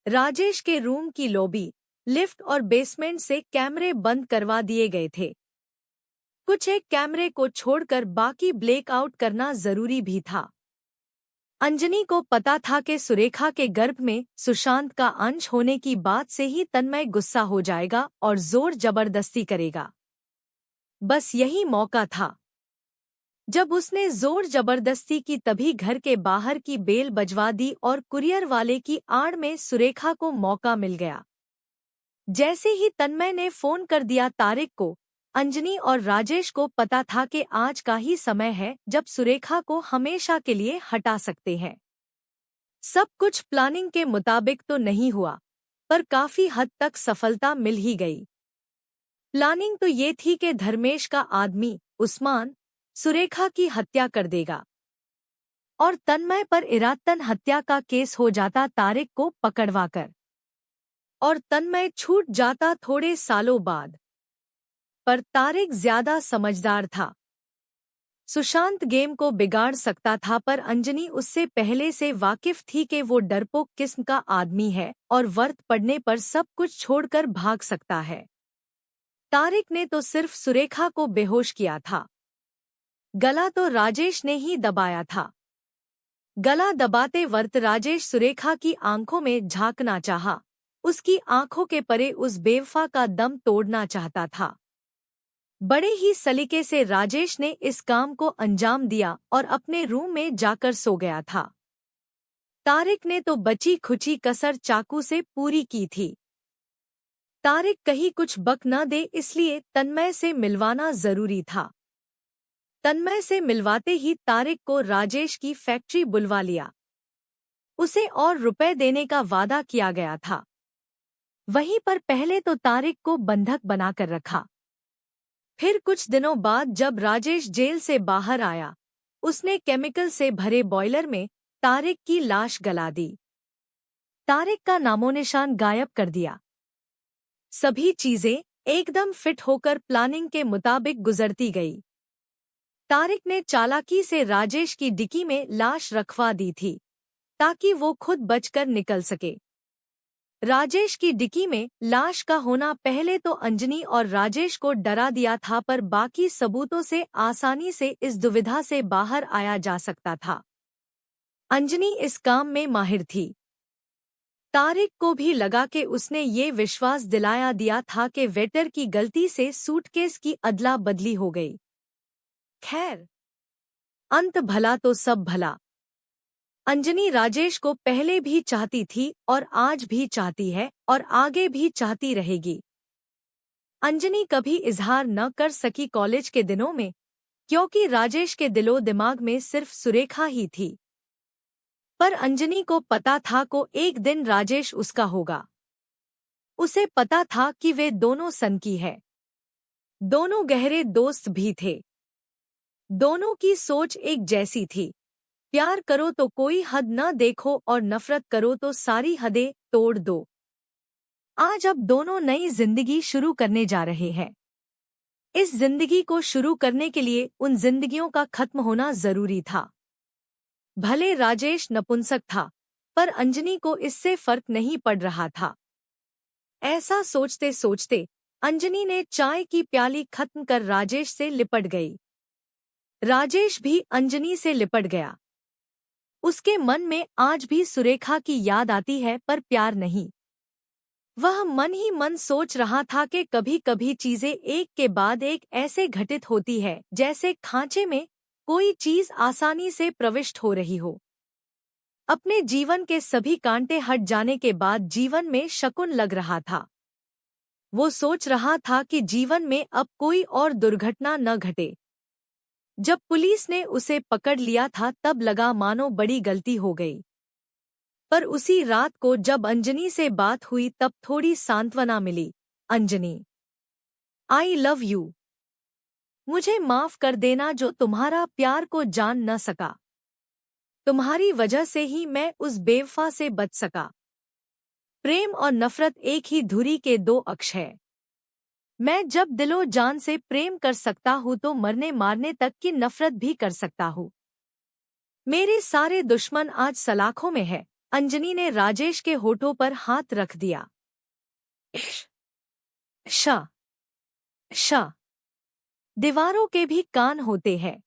राजेश के रूम की लॉबी, लिफ्ट और बेसमेंट से कैमरे बंद करवा दिए गए थे। कुछ एक कैमरे को छोड़कर बाकी ब्लैकआउट करना जरूरी भी था। अंजनी को पता था कि सुरेखा के गर्भ में सुशांत का अंश होने की बात से ही तन्मय गुस्सा हो जाएगा और जोर जबरदस्ती करेगा। बस यही मौका था। जब उसने जोर जबरदस्ती की तभी घर के बाहर की बेल बजवा दी और कुरियर वाले की आड़ में सुरेखा को मौका मिल गया। जैसे ही तन्मय ने फोन कर दिया तारिक को, अंजनी और राजेश को पता था कि आज का ही समय है जब सुरेखा को हमेशा के लिए हटा सकते हैं। सब कुछ प्लानिंग के मुताबिक तो नहीं हुआ, पर काफी हद तक सफलता मिल ही गई। प्लानिंग तो ये थी कि धर्मेश का आदमी उस्मान सुरेखा की हत्या कर देगा और तन्मय पर इरादतन हत्या का केस हो जाता तारिक को पकड़वाकर, और तन्मय छूट जाता थोड़े सालों बाद। पर तारिक ज्यादा समझदार था। सुशांत गेम को बिगाड़ सकता था, पर अंजनी उससे पहले से वाकिफ थी कि वो डरपोक किस्म का आदमी है और वक्त पड़ने पर सब कुछ छोड़कर भाग सकता है। तारिक ने तो सिर्फ सुरेखा को बेहोश किया था। गला तो राजेश ने ही दबाया था। गला दबाते वक्त राजेश सुरेखा की आंखों में झांकना चाहा। उसकी आंखों के परे उस बेवफा का दम तोड़ना चाहता था। बड़े ही सलीके से राजेश ने इस काम को अंजाम दिया और अपने रूम में जाकर सो गया था। तारिक ने तो बची खुची कसर चाकू से पूरी की थी। तारिक कहीं कुछ बक न दे, इसलिए तन्मय से मिलवाना जरूरी था। तन्मय से मिलवाते ही तारिक को राजेश की फैक्ट्री बुलवा लिया। उसे और रुपए देने का वादा किया गया था। वहीं पर पहले तो तारिक को बंधक बनाकर रखा। फिर कुछ दिनों बाद जब राजेश जेल से बाहर आया, उसने केमिकल से भरे बॉयलर में तारिक की लाश गला दी। तारिक का नामोनिशान गायब कर दिया। सभी चीजें एकदम फिट होकर प्लानिंग के मुताबिक गुजरती गई। तारिक ने चालाकी से राजेश की डिक्की में लाश रखवा दी थी ताकि वो खुद बचकर निकल सके। राजेश की डिक्की में लाश का होना पहले तो अंजनी और राजेश को डरा दिया था, पर बाकी सबूतों से आसानी से इस दुविधा से बाहर आया जा सकता था। अंजनी इस काम में माहिर थी। तारिक को भी लगा कि उसने ये विश्वास दिलाया दिया था कि वेटर की गलती से सूटकेस की अदला बदली हो गई। खैर, अंत भला तो सब भला। अंजनी राजेश को पहले भी चाहती थी और आज भी चाहती है और आगे भी चाहती रहेगी। अंजनी कभी इजहार न कर सकी कॉलेज के दिनों में, क्योंकि राजेश के दिलो दिमाग में सिर्फ सुरेखा ही थी। पर अंजनी को पता था को एक दिन राजेश उसका होगा। उसे पता था कि वे दोनों सनकी है। दोनों गहरे दोस्त भी थे। दोनों की सोच एक जैसी थी। प्यार करो तो कोई हद न देखो और नफरत करो तो सारी हदें तोड़ दो। आज अब दोनों नई जिंदगी शुरू करने जा रहे हैं। इस जिंदगी को शुरू करने के लिए उन जिंदगियों का खत्म होना जरूरी था। भले राजेश नपुंसक था, पर अंजनी को इससे फर्क नहीं पड़ रहा था। ऐसा सोचते सोचते अंजनी ने चाय की प्याली खत्म कर राजेश से लिपट गई। राजेश भी अंजनी से लिपट गया। उसके मन में आज भी सुरेखा की याद आती है, पर प्यार नहीं। वह मन ही मन सोच रहा था कि कभी कभी चीजें एक के बाद एक ऐसे घटित होती है जैसे खांचे में कोई चीज आसानी से प्रविष्ट हो रही हो। अपने जीवन के सभी कांटे हट जाने के बाद जीवन में शकुन लग रहा था। वो सोच रहा था कि जीवन में अब कोई और दुर्घटना न घटे। जब पुलिस ने उसे पकड़ लिया था तब लगा मानो बड़ी गलती हो गई। पर उसी रात को जब अंजनी से बात हुई तब थोड़ी सांत्वना मिली। Anjani, I love you. मुझे माफ कर देना जो तुम्हारा प्यार को जान न सका। तुम्हारी वजह से ही मैं उस बेवफा से बच सका। प्रेम और नफरत एक ही धुरी के दो अक्ष है। मैं जब दिलो जान से प्रेम कर सकता हूँ तो मरने मारने तक की नफरत भी कर सकता हूँ। मेरे सारे दुश्मन आज सलाखों में है। अंजनी ने राजेश के होठों पर हाथ रख दिया। शा शा, दीवारों के भी कान होते हैं।